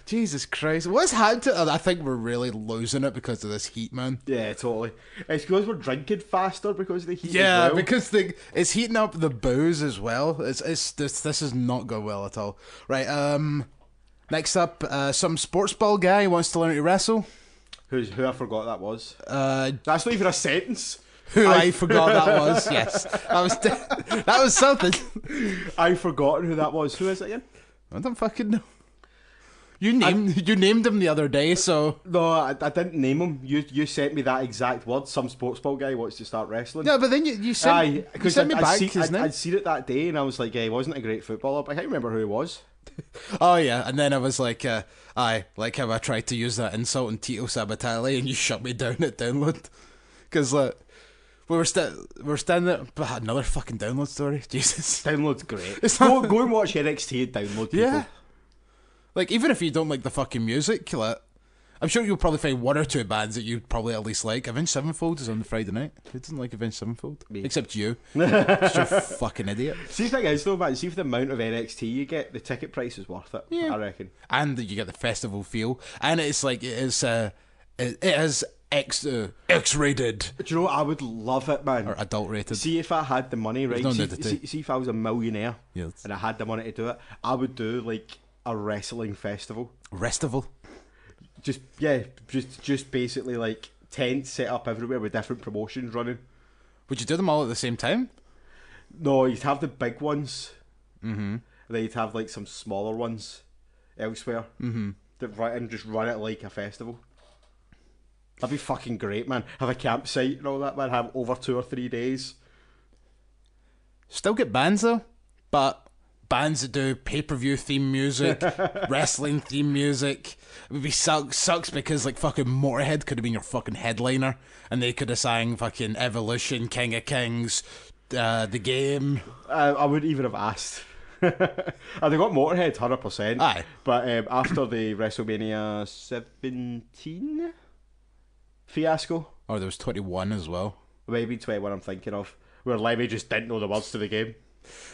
Jesus Christ, what's happened to? I think we're really losing it because of this heat, man. Yeah, totally. It's because we're drinking faster because of the heat. Yeah, as well. because it's heating up the booze as well. This is not going well at all. Right. Next up, some sports ball guy wants to learn to wrestle. Who I forgot that was. That's not even a sentence. Who I forgot that was. Yes, that was something. I've forgotten who that was. Who is it again? I don't fucking know. You named him the other day, so No, I didn't name him. You sent me that exact word. Some sports ball guy wants to start wrestling. yeah. But then you sent me back his name. I'd seen it that day, and I was like, he wasn't a great footballer, but I can't remember who he was. Oh yeah, and then I was like, I like how I tried to use that insult on Tito Sabatali, and you shut me down at download, because we were standing there. But another fucking download story. Jesus, Download's great. Go and watch NXT and download. People. yeah. Like, even if you don't like the fucking music, like, I'm sure you'll probably find 1 or 2 bands that you'd probably at least like. Avenged Sevenfold is on the Friday night. Who doesn't like Avenged Sevenfold? Me. Except you. You're a fucking idiot. See, the thing is though, man, see if the amount of NXT you get, the ticket price is worth it. Yeah. I reckon. And you get the festival feel. And it's like, it is X-rated. Do you know what? I would love it, man. Or adult rated. See if I had the money, right? no See, nudity. see if I was a millionaire Yes. and I had the money to do it, I would do like a wrestling festival. Restival. Just basically like tents set up everywhere with different promotions running. Would you do them all at the same time? No, you'd have the big ones. Mm-hmm. And then you'd have like some smaller ones elsewhere. Mm-hmm. And just run it like a festival. That'd be fucking great, man. Have a campsite and all that, man. Have over 2 or 3 days. Still get bands though, but bands that do pay-per-view theme music, wrestling theme music. It would be sucks because like fucking Motorhead could have been your fucking headliner, and they could have sang fucking Evolution, King of Kings, The Game. I wouldn't even have asked. They got Motorhead 100%. Aye, but after the WrestleMania 17 fiasco, or there was 21 as well. maybe 21 I'm thinking of, where Lemmy just didn't know the words to the game.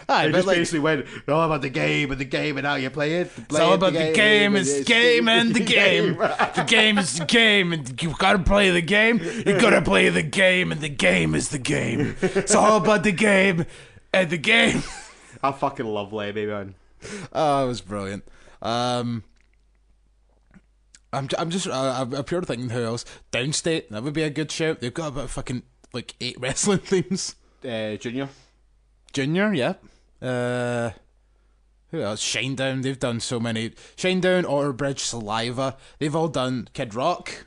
Aye, He but just like, basically went, all about the game and how you play it. it's all about the game, it's game and the game. The game is the game, and you gotta play the game. You gotta play the game, and the game is the game. It's all about the game and the game. I fucking love Lemmy, man. Oh, it was brilliant. I'm pure thinking who else. Downstate, that would be a good shout. They've got about fucking like 8 wrestling themes. Junior, yeah. Who else? Shinedown. They've done so many. Shinedown, Outerbridge, Saliva. They've all done Kid Rock.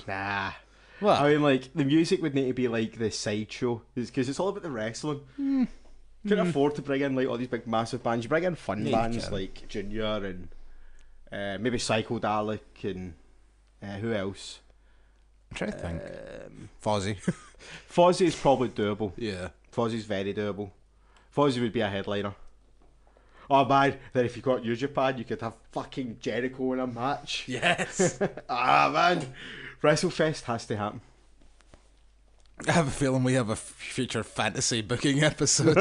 nah. What? I mean, like, the music would need to be like the sideshow, because it's all about the wrestling. Couldn't afford to bring in like all these big massive bands. You bring in fun bands like Junior and maybe Psychodelic and who else? I'm trying to think. Fozzy. Fozzy is probably doable. Yeah. Fozzy's very doable. Fozzy would be a headliner. Oh man, then if you got New Japan, you could have fucking Jericho in a match. Yes. Man, WrestleFest has to happen. I have a feeling we have a future fantasy booking episode.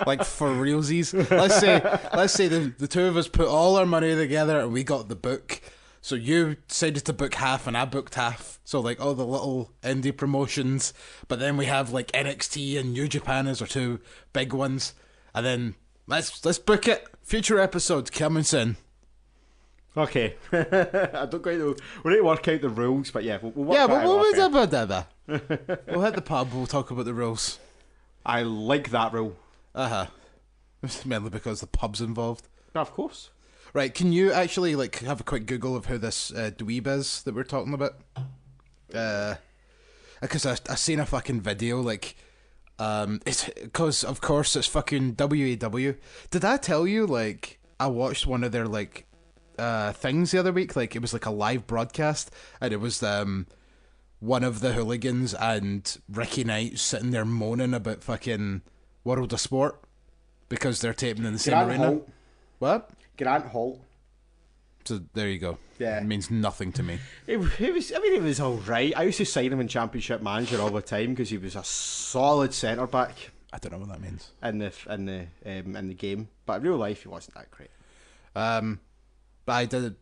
Like for realsies. Let's say the two of us put all our money together and we got the book. So you decided to book half and I booked half. So like all the little indie promotions. But then we have like NXT and New Japan as our 2 big ones. And then let's book it. Future episodes coming soon. Okay. I don't quite know. We need to work out the rules, but yeah, we'll work that out. We'll hit the pub, we'll talk about the rules. I like that rule. Mainly because the pub's involved. Of course. Right, can you actually like have a quick Google of who this dweeb is that we're talking about? Because I seen a fucking video, like, it's because of course it's fucking WAW. Did I tell you, like, I watched one of their like things the other week? Like, it was like a live broadcast, and it was one of the hooligans and Ricky Knight sitting there moaning about fucking World of Sport because they're taping in the same arena. Holt. What? Grant Holt. So there you go. Yeah. It means nothing to me. It was alright. I used to sign him in Championship Manager all the time because he was a solid centre back I don't know what that means. in the game. But in real life, he wasn't that great. But I did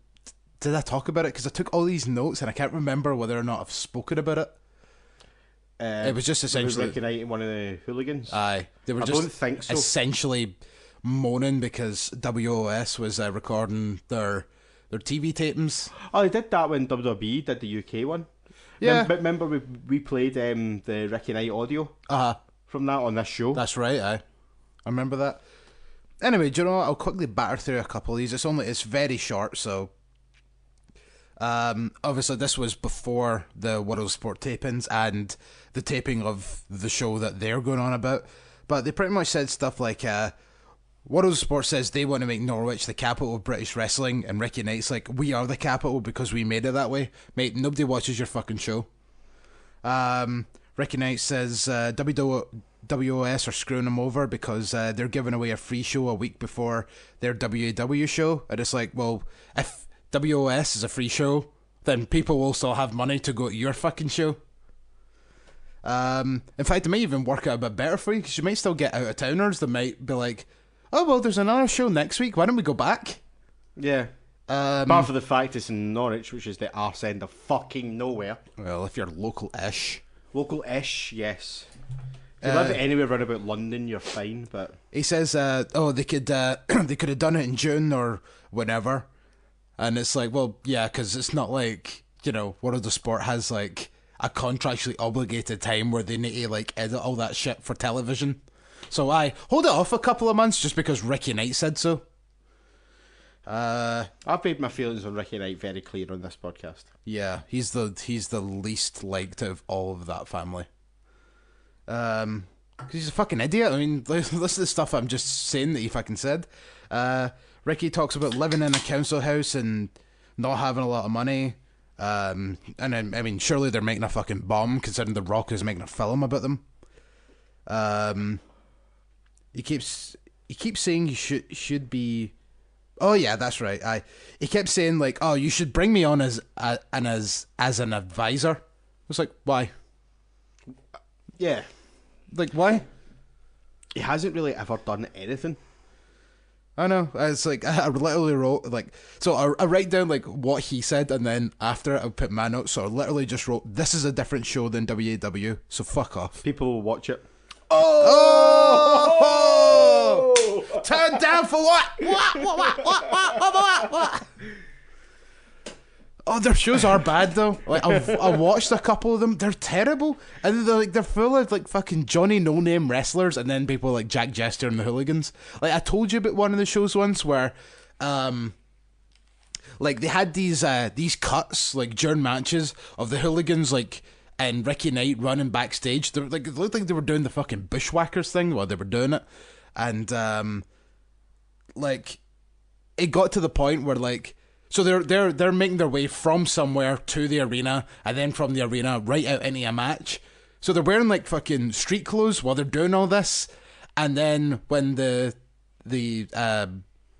I talk about it? Because I took all these notes and I can't remember whether or not I've spoken about it. It was just essentially Ricky Knight, one of the hooligans. Aye, they were I just don't think so. essentially moaning because WOS was recording their TV tapings. Oh, they did that when WWE did the UK one. Yeah. Remember we played the Ricky Knight audio from that on this show. That's right, aye. I remember that. Anyway, do you know what? I'll quickly batter through a couple of these. It's very short, so obviously this was before the World Sport tapings and the taping of the show that they're going on about. But they pretty much said stuff like World Sport says they want to make Norwich the capital of British wrestling, and Ricky Knight's like, we are the capital because we made it that way. Mate, nobody watches your fucking show. Ricky Knight says WOS are screwing them over because they're giving away a free show a week before their WAW show. And it's like, well, if WOS is a free show, then people will still have money to go to your fucking show. In fact, it might even work out a bit better for you because you might still get out-of-towners that might be like, oh, well, there's another show next week. Why don't we go back? Yeah. Apart from the fact it's in Norwich, which is the arse end of fucking nowhere. Well, if you're local-ish. Local-ish, yes. If you live anywhere around about London, you're fine, but... He says, they could have done it in June or whenever. And it's like, well, yeah, because it's not like, you know, World of Sport has, like, a contractually obligated time where they need to, like, edit all that shit for television. So I hold it off a couple of months just because Ricky Knight said so. I've made my feelings on Ricky Knight very clear on this podcast. Yeah, he's the least liked of all of that family. Because he's a fucking idiot. I mean, listen to the stuff I'm just saying that he fucking said. Ricky talks about living in a council house and not having a lot of money. And then, I mean, surely they're making a fucking bomb considering The Rock is making a film about them. He keeps saying you should be. Oh yeah, that's right. He kept saying like, oh, you should bring me on as an advisor. I was like, why? Yeah. Like, why? He hasn't really ever done anything. I know. It's like, I literally wrote, like, so I write down, like, what he said, and then after it, I put my notes, so I literally just wrote, this is a different show than WAW, so fuck off. People will watch it. Oh! Turned down for what? What? Oh, their shows are bad though. Like I watched a couple of them. They're terrible, and they're full of like fucking Johnny No Name wrestlers, and then people like Jack Jester and the Hooligans. Like I told you about one of the shows once where, like they had these cuts like during matches of the Hooligans like and Ricky Knight running backstage. They like it looked like they were doing the fucking Bushwhackers thing while they were doing it, and like it got to the point where like. So they're making their way from somewhere to the arena, and then from the arena right out into a match. So they're wearing like fucking street clothes while they're doing all this, and then when the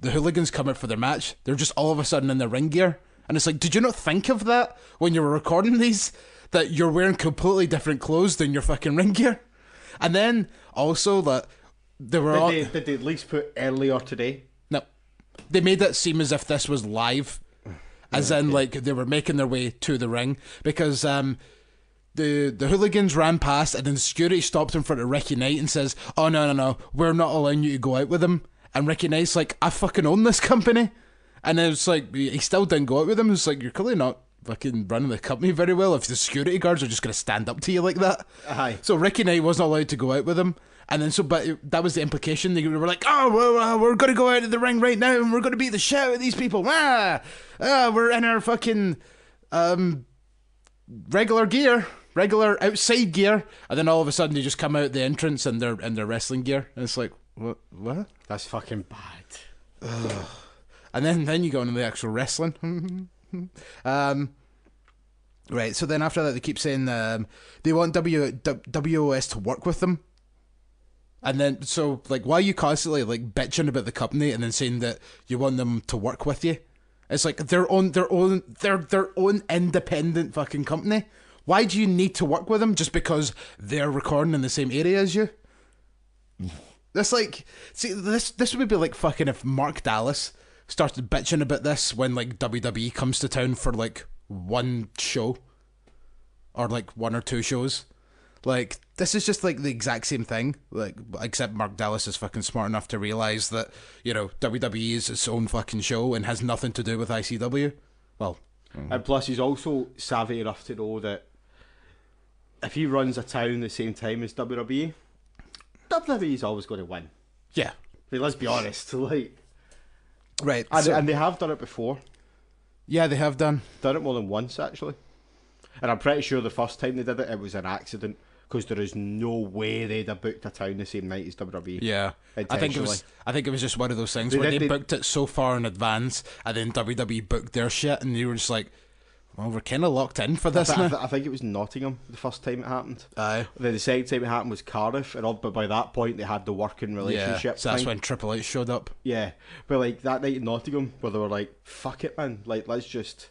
Hooligans come out for their match, they're just all of a sudden in their ring gear, and it's like, did you not think of that when you were recording these? That you're wearing completely different clothes than your fucking ring gear, and then also that they were. Did they at least put earlier today? No, they made it seem as if this was live. As in, like, they were making their way to the ring. Because the Hooligans ran past, and then security stopped in front of Ricky Knight and says, oh, no, we're not allowing you to go out with him. And Ricky Knight's like, I fucking own this company. And it's like, he still didn't go out with them. It's like, you're clearly not fucking running the company very well if the security guards are just going to stand up to you like that. Aye. So Ricky Knight wasn't allowed to go out with him. And then but that was the implication. They were like, oh, we're going to go out of the ring right now and we're going to beat the shit out of these people. We're in our fucking regular gear, regular outside gear. And then all of a sudden they just come out the entrance in their wrestling gear. And it's like, what? That's fucking bad. Ugh. And then you go into the actual wrestling. Right, so then after that they keep saying they want WOS to work with them. And then, so, like, why are you constantly, like, bitching about the company and then saying that you want them to work with you? It's like their own independent fucking company. Why do you need to work with them just because they're recording in the same area as you? That's like, see, this would be like fucking if Mark Dallas started bitching about this when, like, WWE comes to town for, like, one show. Or, like, one or two shows. Like, this is just, like, the exact same thing. Like, except Mark Dallas is fucking smart enough to realise that, you know, WWE is its own fucking show and has nothing to do with ICW. Well. And plus, he's also savvy enough to know that if he runs a town the same time as WWE is always going to win. Yeah. I mean, let's be honest. Like, right. And they have done it before. Yeah, they have done. Done it more than once, actually. And I'm pretty sure the first time they did it, it was an accident. Because there is no way they'd have booked a town the same night as WWE. Yeah, I think it was just one of those things where they booked it so far in advance, and then WWE booked their shit, and you were just like, "Well, we're kind of locked in for this now." I think it was Nottingham the first time it happened. Aye. Then the second time it happened was Cardiff, but by that point they had the working relationship. Yeah, so that's when Triple H showed up. Yeah, but like that night in Nottingham, where they were like, "Fuck it, man! Like, let's just."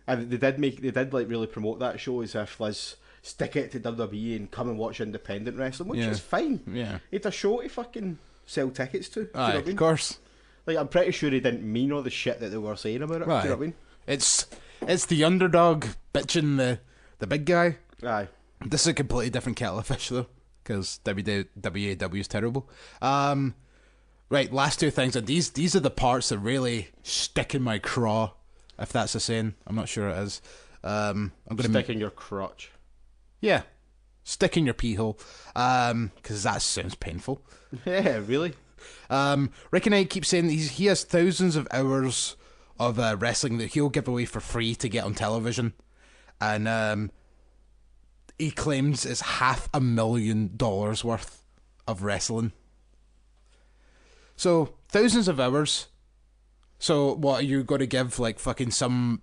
And they did like really promote that show as if let's stick it to WWE and come and watch independent wrestling, which is fine. Yeah, it's a show to fucking sell tickets to. Aye, of course. Like, I'm pretty sure he didn't mean all the shit that they were saying about it. Right. Do you know what I mean? It's the underdog bitching the big guy. Aye. This is a completely different kettle of fish though, because WAW is terrible. Right, last two things, and these are the parts that really stick in my craw, if that's a saying. I'm not sure it is. I'm gonna stick in your crotch. Yeah, stick in your pee hole, because that sounds painful. Yeah, really. Rick and I keep saying he has thousands of hours of wrestling that he'll give away for free to get on television, and he claims it's $500,000 worth of wrestling. So thousands of hours. So what are you going to give, like, fucking some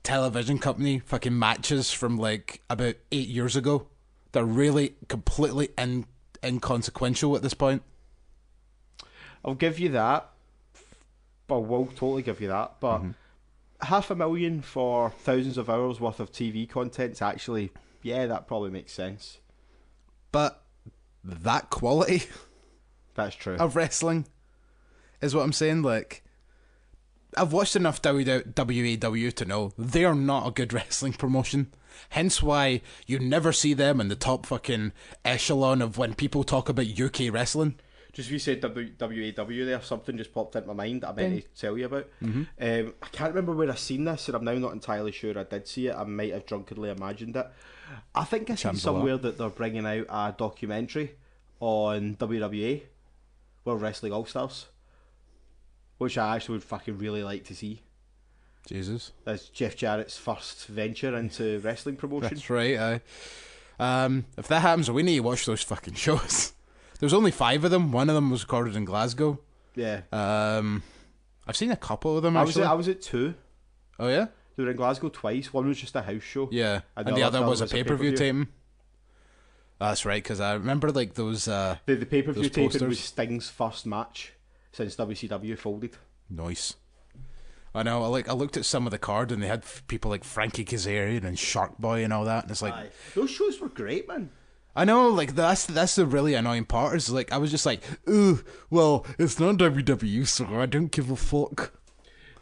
television company fucking matches from like about 8 years ago? They're really completely inconsequential at this point. I'll give you that. I will totally give you that. But $500,000 for thousands of hours worth of TV content's actually, yeah, that probably makes sense. But that quality that's true of wrestling is what I'm saying. Like, I've watched enough WAW to know they are not a good wrestling promotion. Hence why you never see them in the top fucking echelon of when people talk about UK wrestling. Just you said WAW there, something just popped into my mind that I meant to tell you about. I can't remember where I seen this, and I'm now not entirely sure I did see it. I might have drunkenly imagined it. I think I seen somewhere that they're bringing out a documentary on WWE, World Wrestling All-Stars, which I actually would fucking really like to see. Jesus. That's Jeff Jarrett's first venture into wrestling promotion. That's right, aye. If that happens, we need to watch those fucking shows. There's only 5 of them. One of them was recorded in Glasgow. Yeah. I've seen a couple of them, actually. I was at 2. Oh, yeah? They were in Glasgow twice. One was just a house show. Yeah. And the other was a pay-per-view taping. That's right, because I remember, like, those the pay-per-view taping was Sting's first match since WCW folded. Nice. I know. I looked at some of the card, and they had people like Frankie Kazarian and Shark Boy and all that, and it's like... Aye. Those shows were great, man. I know, like, that's the really annoying part, is, like, I was just like, ooh, well, it's not WWE, so I don't give a fuck.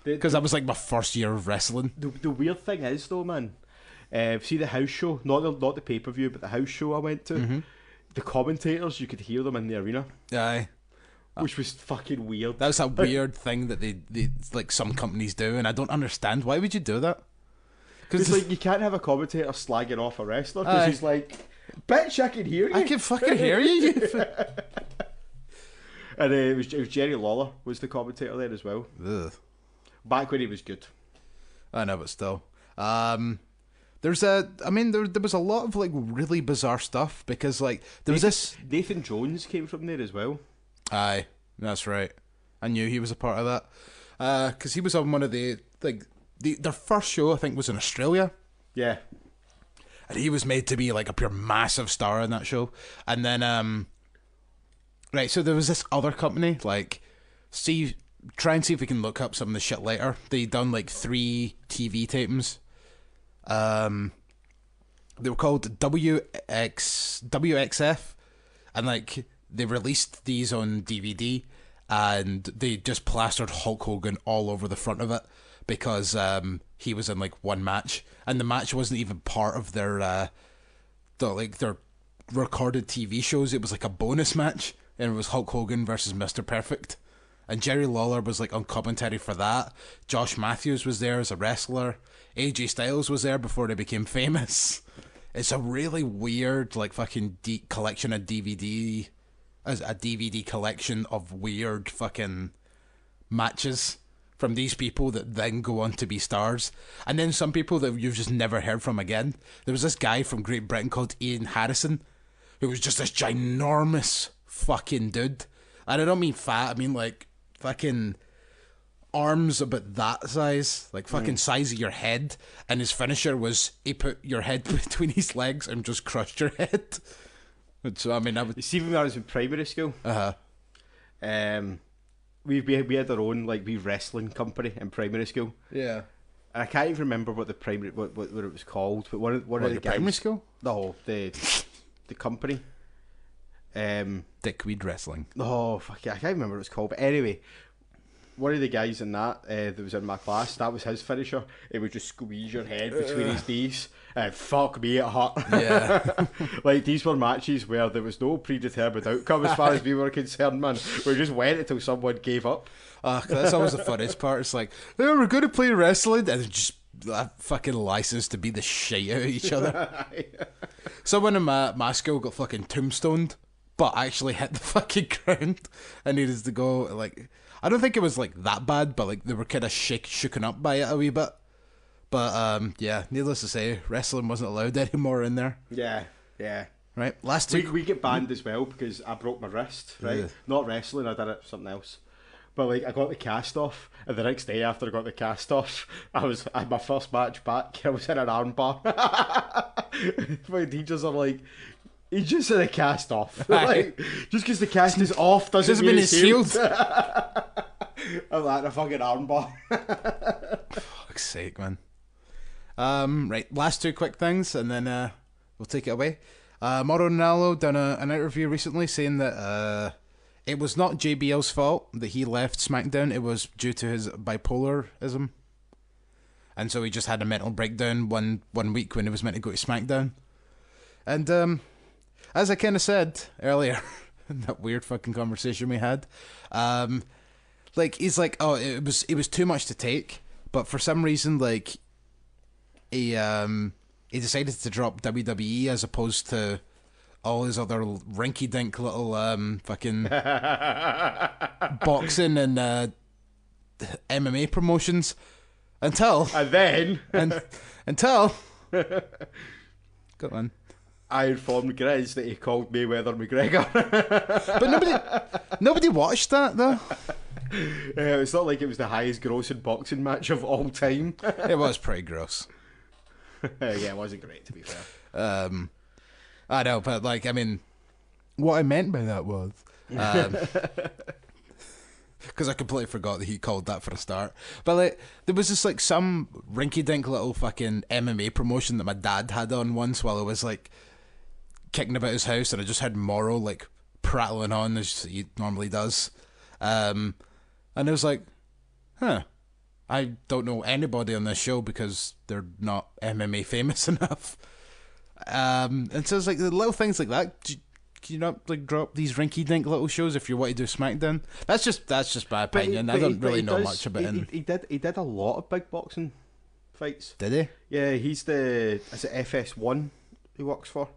Because that was, like, my first year of wrestling. The weird thing is, though, man, see the house show, not the pay-per-view, but the house show I went to, the commentators, you could hear them in the arena. Aye. which was fucking weird. That's a weird thing that they like some companies do, and I don't understand. Why would you do that? Because like you can't have a commentator slagging off a wrestler because he's like, bitch, I can hear you. I can fucking hear you. And it was Jerry Lawler was the commentator there as well. Ugh. Back when he was good. I know, but still. There was a lot of like really bizarre stuff because like there was this Nathan Jones came from there as well. Aye, that's right. I knew he was a part of that because he was on one of their first show I think was in Australia. Yeah, and he was made to be like a pure massive star in that show. And then right, so there was this other company like try and see if we can look up some of the shit later. They done like 3 TV tapings. They were called WXF, and like they released these on DVD, and they just plastered Hulk Hogan all over the front of it because he was in like one match, and the match wasn't even part of their recorded TV shows. It was like a bonus match, and it was Hulk Hogan versus Mr. Perfect. And Jerry Lawler was like on commentary for that. Josh Matthews was there as a wrestler. AJ Styles was there before they became famous. It's a really weird, like, fucking collection of DVD, as a DVD collection of weird fucking matches from these people that then go on to be stars. And then some people that you've just never heard from again. There was this guy from Great Britain called Ian Harrison, who was just this ginormous fucking dude. And I don't mean fat, I mean like fucking arms about that size, like fucking size of your head. And his finisher was he put your head between his legs and just crushed your head. So I mean, You see, when I was in primary school, we had our own like wee wrestling company in primary school. Yeah. And I can't even remember what the primary what it was called, but one of the guys, primary school? No, the company. Dickweed Wrestling. Oh fuck yeah, I can't remember what it was called. But anyway, one of the guys in that was in my class, that was his finisher. It would just squeeze your head between his knees, and fuck me, it hurt. Yeah. Like, these were matches where there was no predetermined outcome as far as we were concerned, man. We just went until someone gave up. That's always the funniest part. It's like, oh, we're going to play wrestling, and just a fucking license to beat the shit out of each other. Someone in my school got fucking tombstoned, but actually hit the fucking ground and needed to go, like, I don't think it was like that bad, but like they were kind of shooken up by it a wee bit. But yeah, needless to say, wrestling wasn't allowed anymore in there. Yeah. Right, last two. We get banned as well because I broke my wrist, right? Yeah. Not wrestling, I did it something else. But like, I got the cast off, and the next day after I got the cast off, I had my first match back. I was in an arm bar. My teachers are like, he's just in a cast off. Like, just because the cast is off doesn't mean it's healed. I'm like a fucking arm bar. Fuck's sake, man. Right, last two quick things, and then we'll take it away. Mauro Ranallo done an interview recently saying that it was not JBL's fault that he left SmackDown. It was due to his bipolarism, and so he just had a mental breakdown one week when he was meant to go to SmackDown. And as I kind of said earlier in that weird fucking conversation we had, like, he's like, oh, it was too much to take, but for some reason, like, he decided to drop WWE as opposed to all his other rinky-dink little fucking boxing and MMA promotions until go on. I informed Grizz that he called Mayweather McGregor. But nobody watched that though. It's not like it was the highest grossing boxing match of all time. It was pretty gross. Yeah, it wasn't great, to be fair. I know, but like, I mean, what I meant by that was, because I completely forgot that he called that for a start. But like, there was just like some rinky-dink little fucking MMA promotion that my dad had on once while I was like kicking about his house, and I just heard Morrow like prattling on as he normally does, and I was like, huh. I don't know anybody on this show because they're not MMA famous enough. And so it's like the little things like that you know, like drop these rinky-dink little shows if you want to do SmackDown. That's just my opinion. I don't really know much about him. He did a lot of big boxing fights. Did he? Yeah, is it FS1 he works for?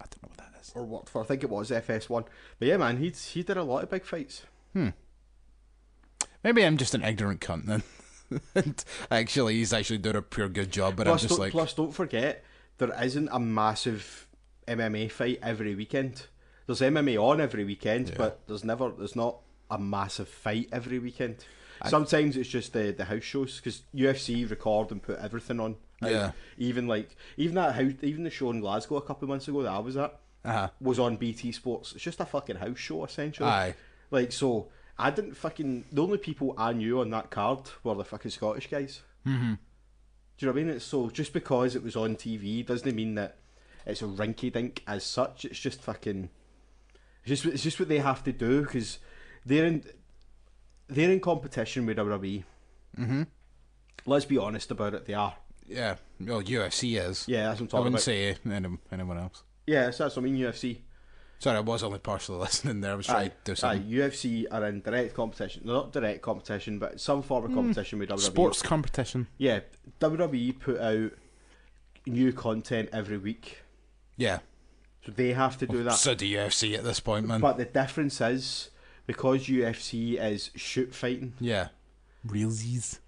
I don't know what that is. Or worked for, I think it was FS1. But yeah, man, he did a lot of big fights. Maybe I'm just an ignorant cunt then. And actually, he's actually doing a pure good job, but Plus, I'm just like... Plus, don't forget, there isn't a massive MMA fight every weekend. There's MMA on every weekend, but there's not a massive fight every weekend. Sometimes it's just the house shows, because UFC record and put everything on. Yeah. Even the show in Glasgow a couple of months ago that I was at was on BT Sports. It's just a fucking house show, essentially. Aye. Like, so I didn't fucking... The only people I knew on that card were the fucking Scottish guys. Mm-hmm. Do you know what I mean? It's so, just because it was on TV doesn't mean that it's a rinky-dink as such. It's just fucking... It's just what they have to do, because they're in competition with WWE. Mm-hmm. Let's be honest about it, they are. Yeah, well, UFC is. Yeah, that's what I'm talking I wouldn't about. say anyone else. Yeah, so that's what I mean, UFC. Sorry, I was only partially listening there. I was trying to do something. UFC are in direct competition. Not direct competition, but some form of competition with WWE. Sports competition. Yeah, WWE put out new content every week. Yeah. So they have to do that. So do UFC at this point, man. But the difference is, because UFC is shoot fighting, yeah. Realsies.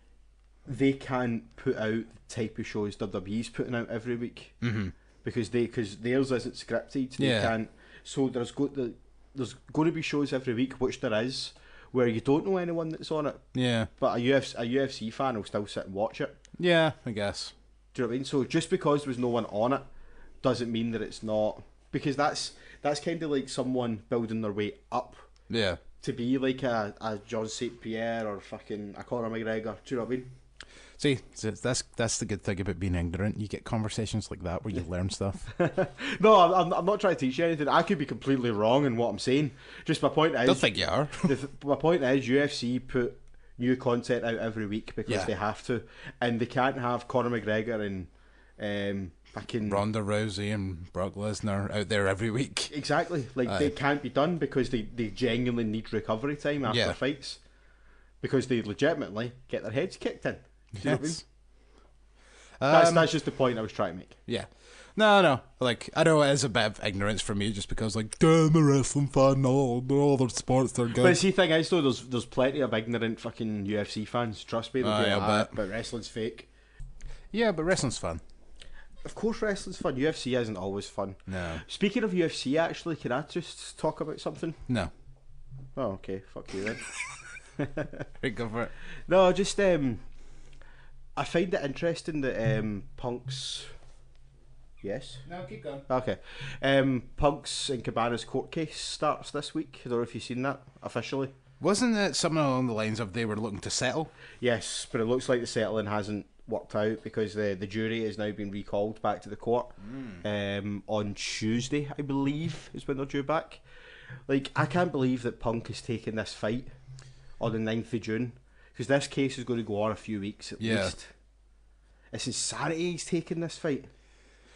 they can't put out the type of shows WWE's putting out every week. Mm-hmm. Because theirs isn't scripted. They can't. So there's going to be shows every week, which there is, where you don't know anyone that's on it. Yeah. But a UFC fan will still sit and watch it. Yeah, I guess. Do you know what I mean? So just because there was no one on it doesn't mean that it's not, because that's kind of like someone building their way up. Yeah. To be like a John St. Pierre or fucking a Conor McGregor. Do you know what I mean? See, that's the good thing about being ignorant. You get conversations like that where you learn stuff. No, I'm not trying to teach you anything. I could be completely wrong in what I'm saying. Just my point is... Don't think you are. My point is, UFC put new content out every week because they have to. And they can't have Conor McGregor and fucking... Ronda Rousey and Brock Lesnar out there every week. Exactly. Like, they can't be done because they genuinely need recovery time after fights. Because they legitimately get their heads kicked in. Do you know what I mean? That's just the point I was trying to make. Yeah. No. Like, I know it is a bit of ignorance for me just because, like, I'm a wrestling fan, no other sports, they're good. But the thing is, though, there's plenty of ignorant fucking UFC fans. Trust me, they'll be like, but wrestling's fake. Yeah, but wrestling's fun. Of course wrestling's fun. UFC isn't always fun. No. Speaking of UFC, actually, can I just talk about something? No. Oh, okay. Fuck you then. Right, go for it. No, just, I find it interesting that Punk's... Yes? No, keep going. Okay. Punk's and Cabana's court case starts this week. I don't know if you've seen that officially. Wasn't it something along the lines of they were looking to settle? Yes, but it looks like the settling hasn't worked out because the jury has now been recalled back to the court on Tuesday, I believe, is when they're due back. Like, I can't believe that Punk is taking this fight on the 9th of June. Because this case is going to go on a few weeks at least. It's insanity he's taking this fight.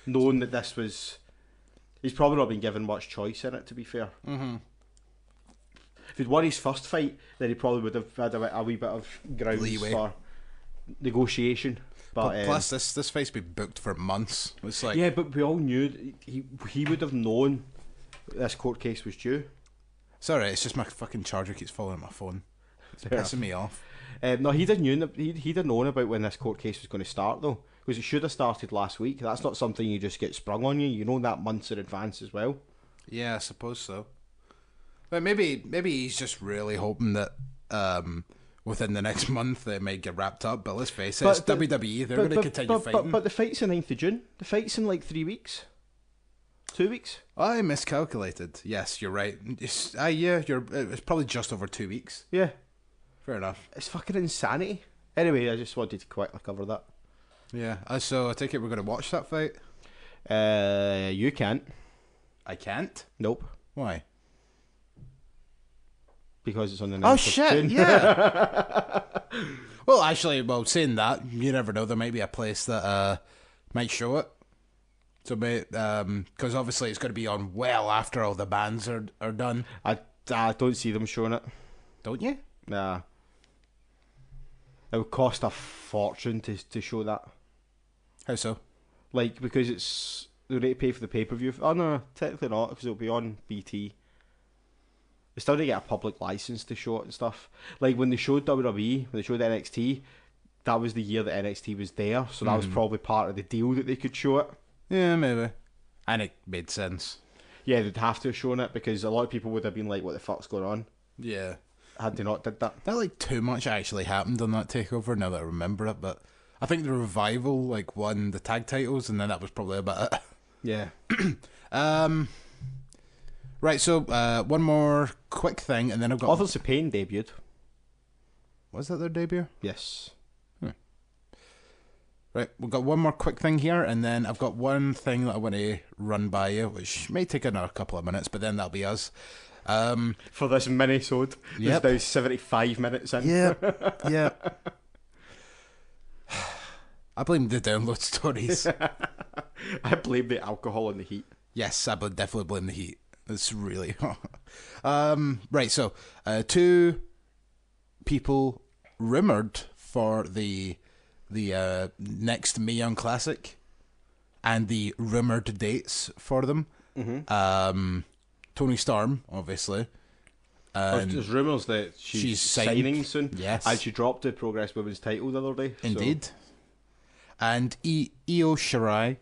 Knowing that this was... He's probably not been given much choice in it, to be fair. Mm-hmm. If he'd won his first fight, then he probably would have had a wee bit of grounds leeway for negotiation. But plus, this fight's been booked for months. It's like... Yeah, but we all knew he would have known this court case was due. Sorry, it's just my fucking charger keeps falling on my phone. It's pissing me off. No, he didn't know about when this court case was going to start though, because it should have started last week. That's not something you just get sprung on you. You know that months in advance as well. Yeah, I suppose so. But maybe he's just really hoping that within the next month they may get wrapped up. But let's face it, it's WWE. They're going to continue fighting. But the fight's the 9th of June. The fight's in like 3 weeks. 2 weeks. I miscalculated. Yes, you're right. It's probably just over 2 weeks. Yeah. Fair enough. It's fucking insanity. Anyway, I just wanted to quickly cover that. Yeah. So I take it we're going to watch that fight? You can't. I can't? Nope. Why? Because it's on the 9th Oh, of shit, June. yeah. Well, actually, saying that, you never know. There might be a place that might show it. So, because obviously it's going to be on well after all the bands are done. I don't see them showing it. Don't you? Nah. It would cost a fortune to show that. How so? Like, because it's they need to pay for the pay-per-view. Oh no, technically not, because it'll be on BT. They still need to get a public license to show it and stuff. Like when they showed WWE, when they showed NXT, that was the year that NXT was there, so that was probably part of the deal that they could show it. Yeah, maybe. And it made sense. Yeah, they'd have to have shown it because a lot of people would have been like, "What the fuck's going on?" Yeah. Had they not did that. Not like too much actually happened on that takeover now that I remember it, but I think the Revival like won the tag titles and then that was probably about it. Yeah. Right, so one more quick thing and then I've got... Authors of Pain debuted. Was that their debut? Yes. Right, we've got one more quick thing here, and then I've got one thing that I want to run by you, which may take another couple of minutes, but then that'll be us. For this Minisode, Yep. there's now 75 minutes in. Yeah, yeah. I blame the download stories. I blame the alcohol and the heat. Yes, I would definitely blame the heat. It's really... right, so two people rumoured for the next Mae Young Classic and the rumoured dates for them. Tony Storm, obviously. There's rumours that she's signing soon. Yes. And she dropped the Progress Women's title the other day. Indeed. So. And Io Shirai,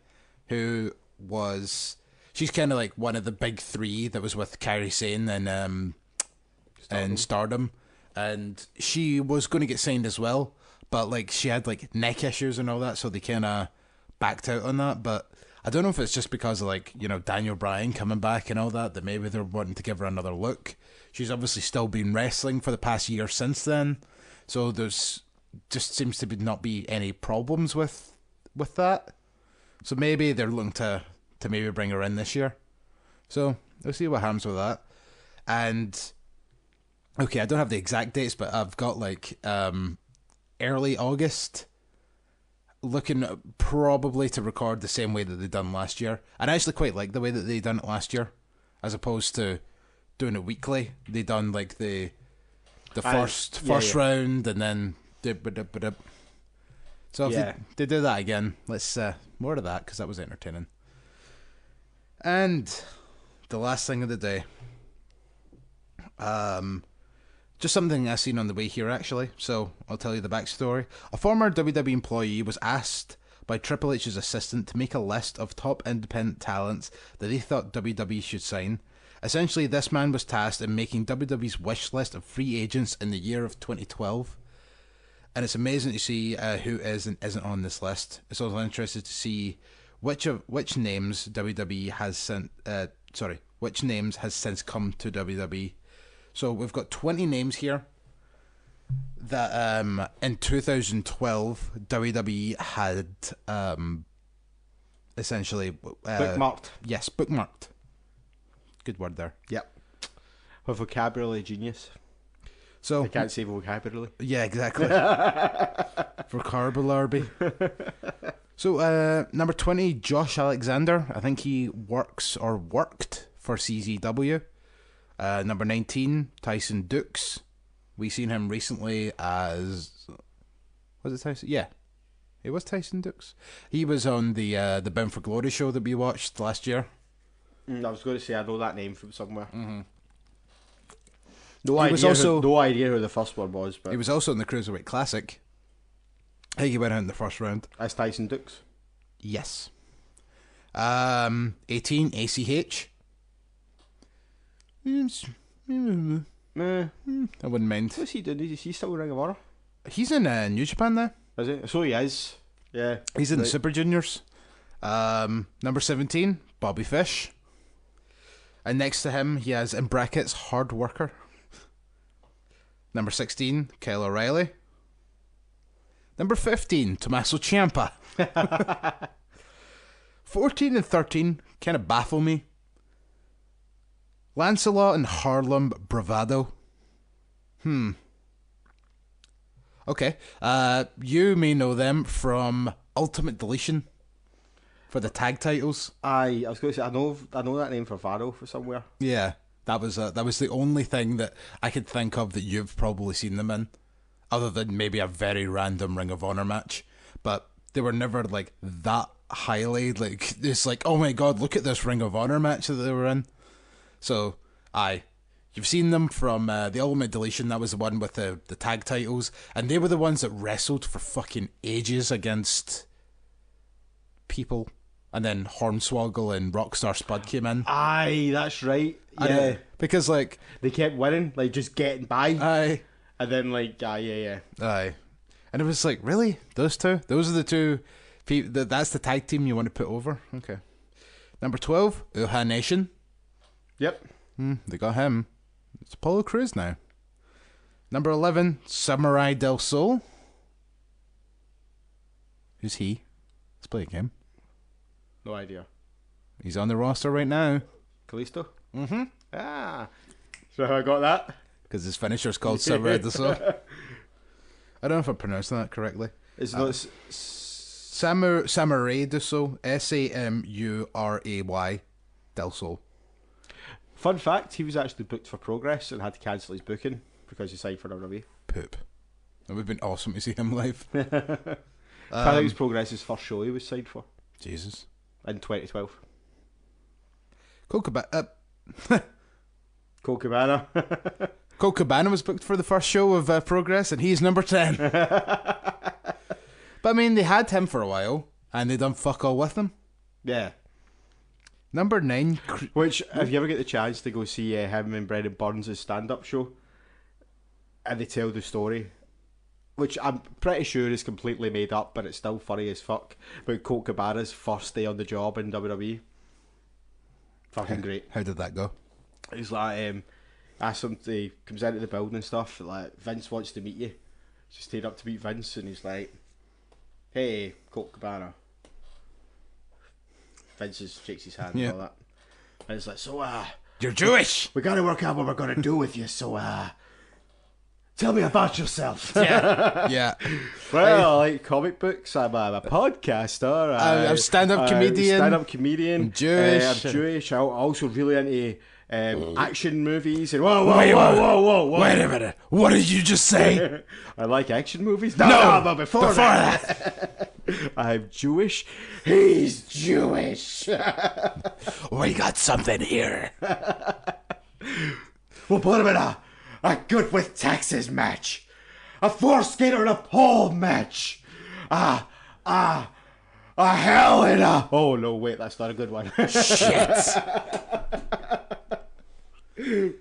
who was... She's kind of like one of the big three that was with Kairi Sane and Stardom. And she was going to get signed as well. But like she had like neck issues and all that, so they kind of backed out on that. But I don't know if it's just because of like, you know, Daniel Bryan coming back and all that maybe they're wanting to give her another look. She's obviously still been wrestling for the past year since then, so there's just seems to not be any problems with that. So maybe they're looking to maybe bring her in this year. So we'll see what happens with that. And okay, I don't have the exact dates, but I've got like early August, looking probably to record the same way that they done last year. And I actually quite like the way that they done it last year, as opposed to doing it weekly. They done like the first round and then so if they do that again, let's more of that because that was entertaining. And the last thing of the day, just something I seen on the way here, actually, so I'll tell you the backstory. A former WWE employee was asked by Triple H's assistant to make a list of top independent talents that they thought WWE should sign. Essentially, this man was tasked in making WWE's wish list of free agents in the year of 2012. And it's amazing to see who is and isn't on this list. It's also interesting to see which names WWE has sent. Which names has since come to WWE. So we've got 20 names here that in 2012 WWE had essentially bookmarked. Yes, bookmarked. Good word there. Yep. A vocabulary genius. So I can't say vocabulary. Yeah, exactly. Vocabulary. So number 20, Josh Alexander. I think he works or worked for CZW. Number 19, Tyson Dukes. We seen him recently as... Was it Tyson? Yeah. It was Tyson Dukes. He was on the Bound for Glory show that we watched last year. I was going to say I know that name from somewhere. Mm-hmm. No idea who the first one was. But he was also in the Cruiserweight Classic. I think he went out in the first round. As Tyson Dukes? Yes. 18, ACH. I wouldn't mind. What's he doing? Is he still in Ring of Honor? He's in New Japan now. Is he? So he is. Yeah. He's in the Super Juniors. Number 17, Bobby Fish. And next to him, he has in brackets Hard Worker. Number 16, Kyle O'Reilly. Number 15, Tommaso Ciampa. 14 and 13 kind of baffle me. Lancelot and Harlem Bravado. Okay. You may know them from Ultimate Deletion. for the tag titles. Aye, I was going to say I know that name for Varo for somewhere. Yeah, that was the only thing that I could think of that you've probably seen them in, other than maybe a very random Ring of Honor match. But they were never like that highly like it's like, oh my god, look at this Ring of Honor match that they were in. So aye, you've seen them from the Ultimate Deletion. That was the one with the tag titles, and they were the ones that wrestled for fucking ages against people. And then Hornswoggle and Rockstar Spud came in. Aye, that's right. Yeah, because like they kept winning, like just getting by. Aye, and then like yeah. Aye, and it was like, really, those two? Those are the two. That's the tag team you want to put over. Okay. Number 12, Uha Nation. Yep. They got him. It's Apollo Crews now. Number 11, Samurai Del Sol. Who's he? Let's play a game. No idea. He's on the roster right now. Kalisto? Mm-hmm. Ah. So how I got that? Because his finisher's called Samurai Del Sol. I don't know if I'm pronouncing that correctly. It's not... Samurai Del Sol. Samuray Del Sol. Fun fact, he was actually booked for Progress and had to cancel his booking because he signed for WWE. Poop. It would have been awesome to see him live. I think it was Progress's first show he was signed for. Jesus. In 2012. Colt Cabana. Colt Cabana was booked for the first show of Progress, and he's number 10. But I mean, they had him for a while, and they done fuck all with him. Yeah. Number 9. Which, if you ever get the chance to go see him and Brendan Burns' stand-up show, and they tell the story, which I'm pretty sure is completely made up, but it's still funny as fuck, about Colt Cabana's first day on the job in WWE. Fucking great. How did that go? He's like, asked him he comes into the building and stuff, like, Vince wants to meet you. So he stayed up to meet Vince, and he's like, hey, Colt Cabana. Vince shakes his hand and all that. And it's like, so, you're Jewish! we gotta work out what we're gonna do with you, so, tell me about yourself. Yeah. Well, I like comic books. I'm a podcaster. I'm a stand-up comedian. I'm Jewish. I'm Jewish. I'm also really into action movies. And whoa. Wait a minute. What did you just say? I like action movies. No, but before that. I'm Jewish. He's Jewish. We got something here. We'll put him in a good with taxes match. A four-skater and a pole match. A hell in a... Oh, no, wait, that's not a good one. Shit.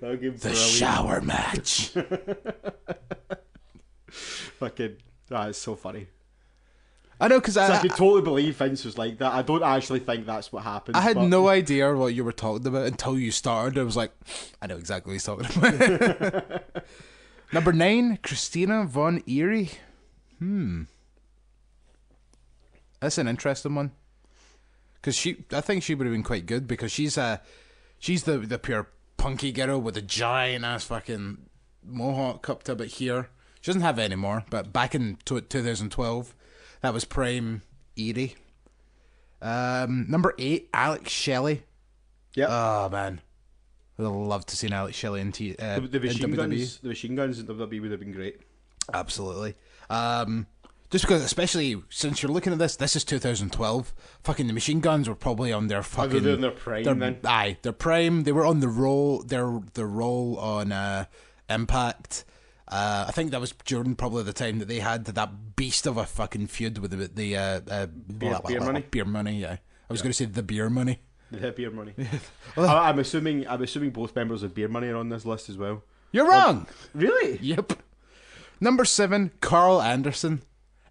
I'll give The shower match. Fucking... it's so funny. I know, because I could totally believe Vince was like that. I don't actually think that's what happened. I had no idea what you were talking about until you started. I was like, I know exactly what he's talking about. Number 9, Christina Von Eerie. That's an interesting one. Because I think she would have been quite good, because she's the pure punky girl with a giant ass fucking mohawk up to about here. She doesn't have it anymore, but back in 2012, that was prime Eerie. Number 8, Alex Shelley. Yeah. Oh man, I'd love to see Alex Shelley in the machine guns. The machine guns in WWE would have been great. Absolutely. Just because, especially since you're looking at this is 2012. Fucking the machine guns were probably on their fucking. They're in their prime then. Aye, their prime. They were on the roll. Their role on Impact. I think that was during probably the time that they had that beast of a fucking feud with the beer money. Beer money, yeah. I was going to say the beer money. The beer money. I'm assuming both members of Beer Money are on this list as well. You're wrong. Really? Yep. Number 7, Carl Anderson.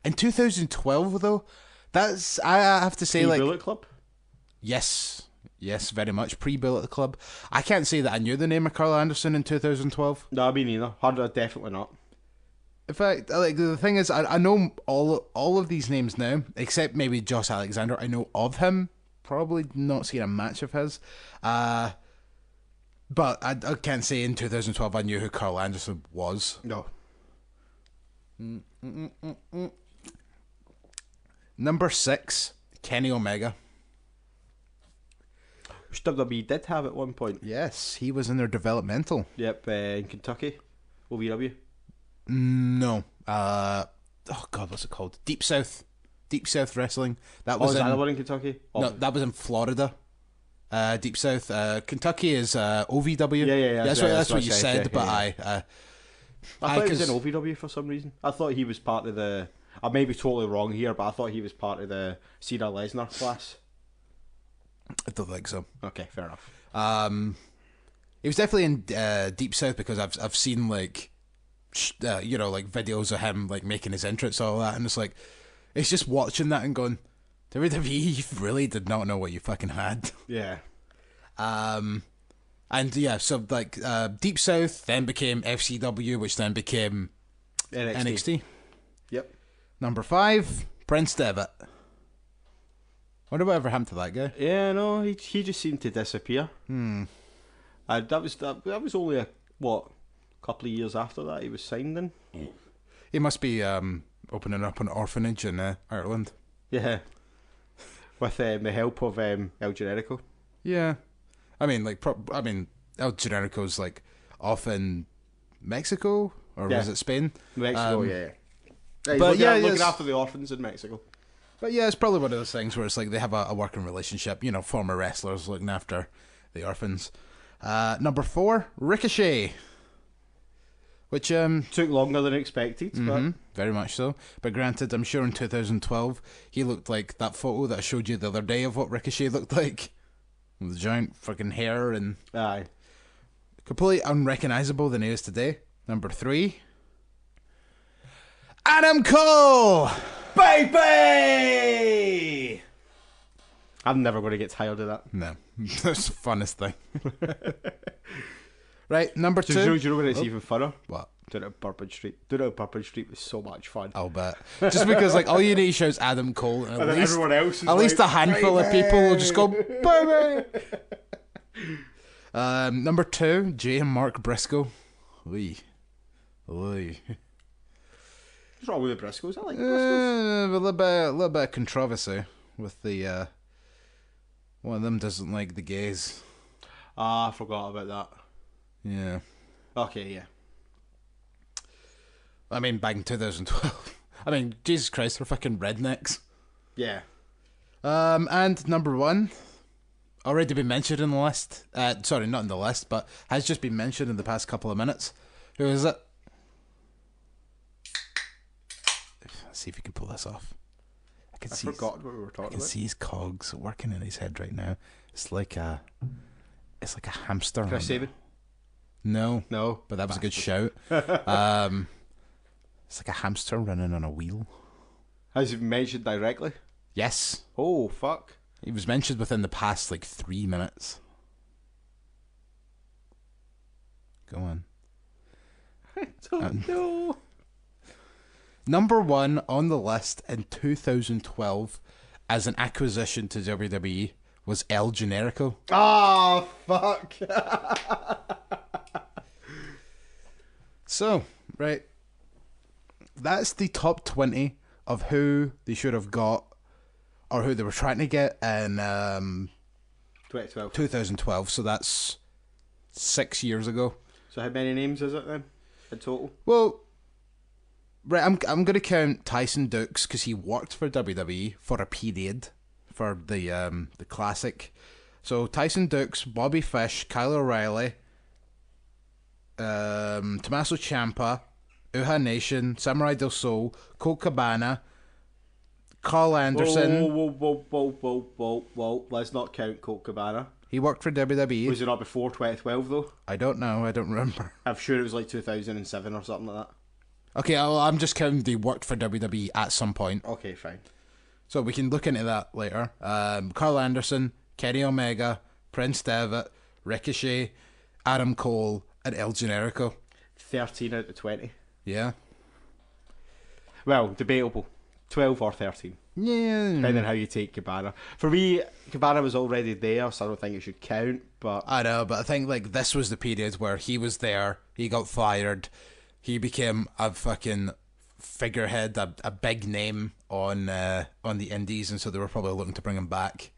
In 2012, though, that's I have to say, like, Bullet Club. Yes, very much pre-Bullet Club. I can't say that I knew the name of Carl Anderson in 2012. No, me neither. 100, definitely not. In fact, like, the thing is, I know all of these names now, except maybe Josh Alexander. I know of him. Probably not seen a match of his. But I can't say in 2012 I knew who Carl Anderson was. No. Number 6, Kenny Omega. which WWE did have at one point. Yes, he was in their developmental. Yep, in Kentucky, OVW. No. Oh God, what's it called? Deep South Wrestling. That was is that in, the one in Kentucky? no, that was in Florida. Deep South. Kentucky is OVW. Yeah. That's what you I said. said, but I thought he was in OVW for some reason. I thought he was part of the. I may be totally wrong here, but I thought he was part of the Cena Lesnar class. I don't think so. Okay, fair enough. He was definitely in Deep South because I've seen like like videos of him like making his entrance, all that, and it's just watching that and going, WWE, you really did not know what you fucking had. Yeah. And yeah, so like Deep South then became FCW, which then became NXT. Yep. Number 5, Prince Devitt. Wonder whatever happened to that guy. Yeah, no, he just seemed to disappear. That was only a couple of years after that he was signed in. He must be opening up an orphanage in Ireland. Yeah. With the help of El Generico. Yeah. I mean, El Generico's like off in Mexico, or was it Spain? Mexico, yeah. He's But looking after the orphans in Mexico. But yeah, it's probably one of those things where it's like they have a working relationship, former wrestlers looking after the orphans. Number 4, Ricochet. Which took longer than expected, but very much so. But granted, I'm sure in 2012 he looked like that photo that I showed you the other day of what Ricochet looked like. With the giant fucking hair and aye. Completely unrecognisable than he is today. Number 3, Adam Cole! Baby! I'm never going to get tired of that. No. That's the funnest thing. Right, number 2. Do you know when it's even funner? What? Doing it at Bourbon Street. Doing it at Bourbon Street was so much fun. I'll bet. Just because all you need to shout is Adam Cole, and then everyone else is least a handful of people will just go, baby! Number 2, Jay and Mark Briscoe. Oy. What's wrong with the Briscoes? I like the Briscoes. A little bit of controversy with the one of them doesn't like the gays. I forgot about that. Yeah. Okay, yeah. I mean, back in 2012. I mean, Jesus Christ, they're fucking rednecks. Yeah. And number 1, already been mentioned in the list. Sorry, not in the list, but has just been mentioned in the past couple of minutes. Who is it? Let's see if you can pull this off. I forgot what we were talking about. I can see his cogs working in his head right now. It's like a hamster. Chris Sabin? No, but that was a good shout. It's like a hamster running on a wheel. Has he been mentioned directly? Yes. Oh, fuck. He was mentioned within the past 3 minutes. Go on. I don't know. Number 1 on the list in 2012 as an acquisition to WWE was El Generico. Oh, fuck. So, right. That's the top 20 of who they should have got, or who they were trying to get in 2012. So that's 6 years ago. So how many names is it then in total? Well, right, I'm going to count Tyson Dukes because he worked for WWE for a period for the classic. So Tyson Dukes, Bobby Fish, Kyle O'Reilly, Tommaso Ciampa, Uha Nation, Samurai Del Sol, Colt Cabana, Carl Anderson. Whoa. Let's not count Colt Cabana. He worked for WWE. Was it not before 2012 though? I don't know. I don't remember. I'm sure it was like 2007 or something like that. Okay, I'm just counting he worked for WWE at some point. Okay, fine. So we can look into that later. Carl Anderson, Kenny Omega, Prince Devitt, Ricochet, Adam Cole, and El Generico. 13 out of 20. Yeah. Well, debatable. 12 or 13. Yeah. Depending on how you take Cabana. For me, Cabana was already there, so I don't think it should count. But I know, but I think this was the period where he was there, he got fired, he became a fucking figurehead, a big name on the indies, and so they were probably looking to bring him back,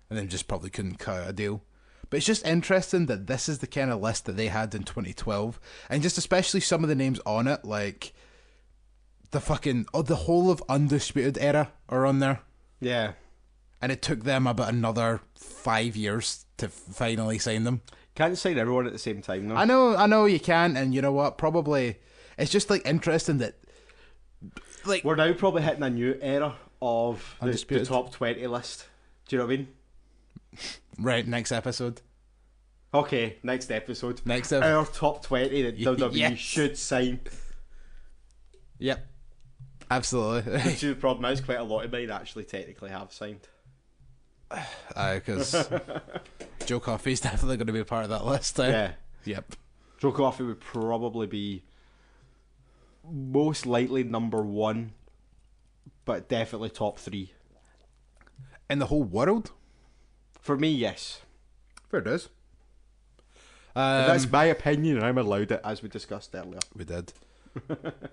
and then just probably couldn't cut out a deal. But it's just interesting that this is the kind of list that they had in 2012, and just especially some of the names on it, like the whole of Undisputed Era are on there. Yeah. And it took them about another 5 years to finally sign them. Can't sign everyone at the same time, though. I know you can, and you know what? Probably it's just like interesting that like we're now probably hitting a new era of the top 20 list. Do you know what I mean? Right, next episode. Okay, next episode. Next episode. Our top 20 that WWE Yes. should sign. Yep. Absolutely. Which the problem is, quite a lot of mine actually technically have signed. Because Joe Coffey's definitely going to be a part of that list. Yeah. Yep. Joe Coffey would probably be most likely number 1, but definitely top 3. In the whole world? For me, yes. Fair it is. That's my opinion, and I'm allowed it, as we discussed earlier. We did.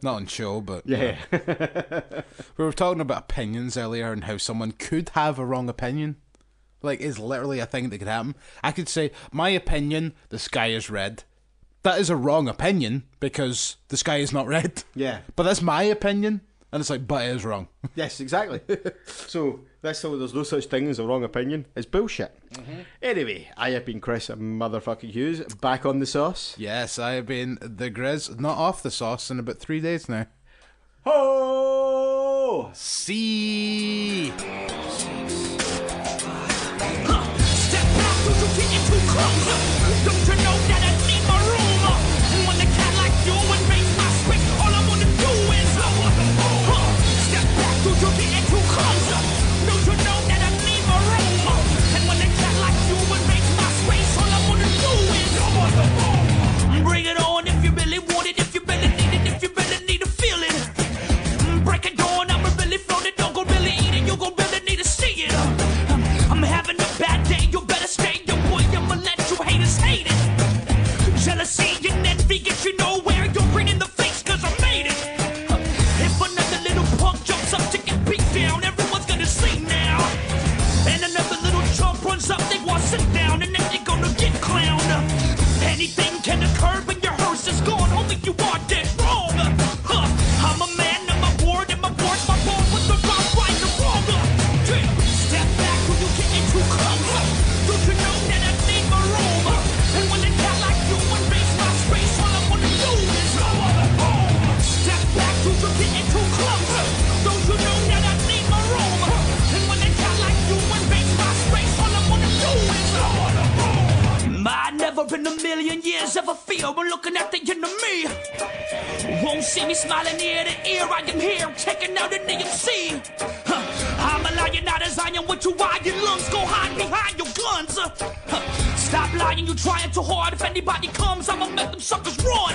Not on show, but... Yeah. We were talking about opinions earlier and how someone could have a wrong opinion. Like, it's literally a thing that could happen. I could say, my opinion, the sky is red. That is a wrong opinion, because the sky is not red. Yeah. But that's my opinion, and it's like, but it is wrong. Yes, exactly. So, that's how there's no such thing as a wrong opinion. It's bullshit. Mm-hmm. Anyway, I have been Chris motherfucking Hughes, back on the sauce. Yes, I have been the Grizz, not off the sauce in about 3 days now. Ho! See. Step back, would you get too close? Don't you know that I need my room? When the cat like you invades my space, all I wanna do is step back, would you get too close? Don't you know that I need my room? And when the cat like you invades my space, all I wanna do is bring it on if you really want it, if you really need it, if you really need to feel it. Break it down, I'ma really float it, don't go really eat it, you gon' really need to see it. I'm having a bad day, you better stay, yo boy, I'ma let you haters hate it. Jealousy and envy get you nowhere, you're green in the face cause I made it. If another little punk jumps up to get beat down, everyone's gonna see now. And another little chump runs up, they want sit down, and then they're gonna get clowned. Anything can occur when your hearse is gone, only you are dead wrong. I'm a man, I'm a ward, and my ward's my bone with the right and wrong. Step back when you getting too close. Don't you know that I need my room? And when they cat like you invades my space, all I wanna do is step back when you getting too close. Don't you know that I need my room? And when they cat like you invades my space, all I wanna do is I never in a million years ever feel when looking at the enemy. Won't see me smiling ear to ear. I am here checking out an EMC. I'm a lion, not a Zion. With you iron lungs, go hide behind your guns. Stop lying, you trying too hard. If anybody comes, I'ma make them suckers run.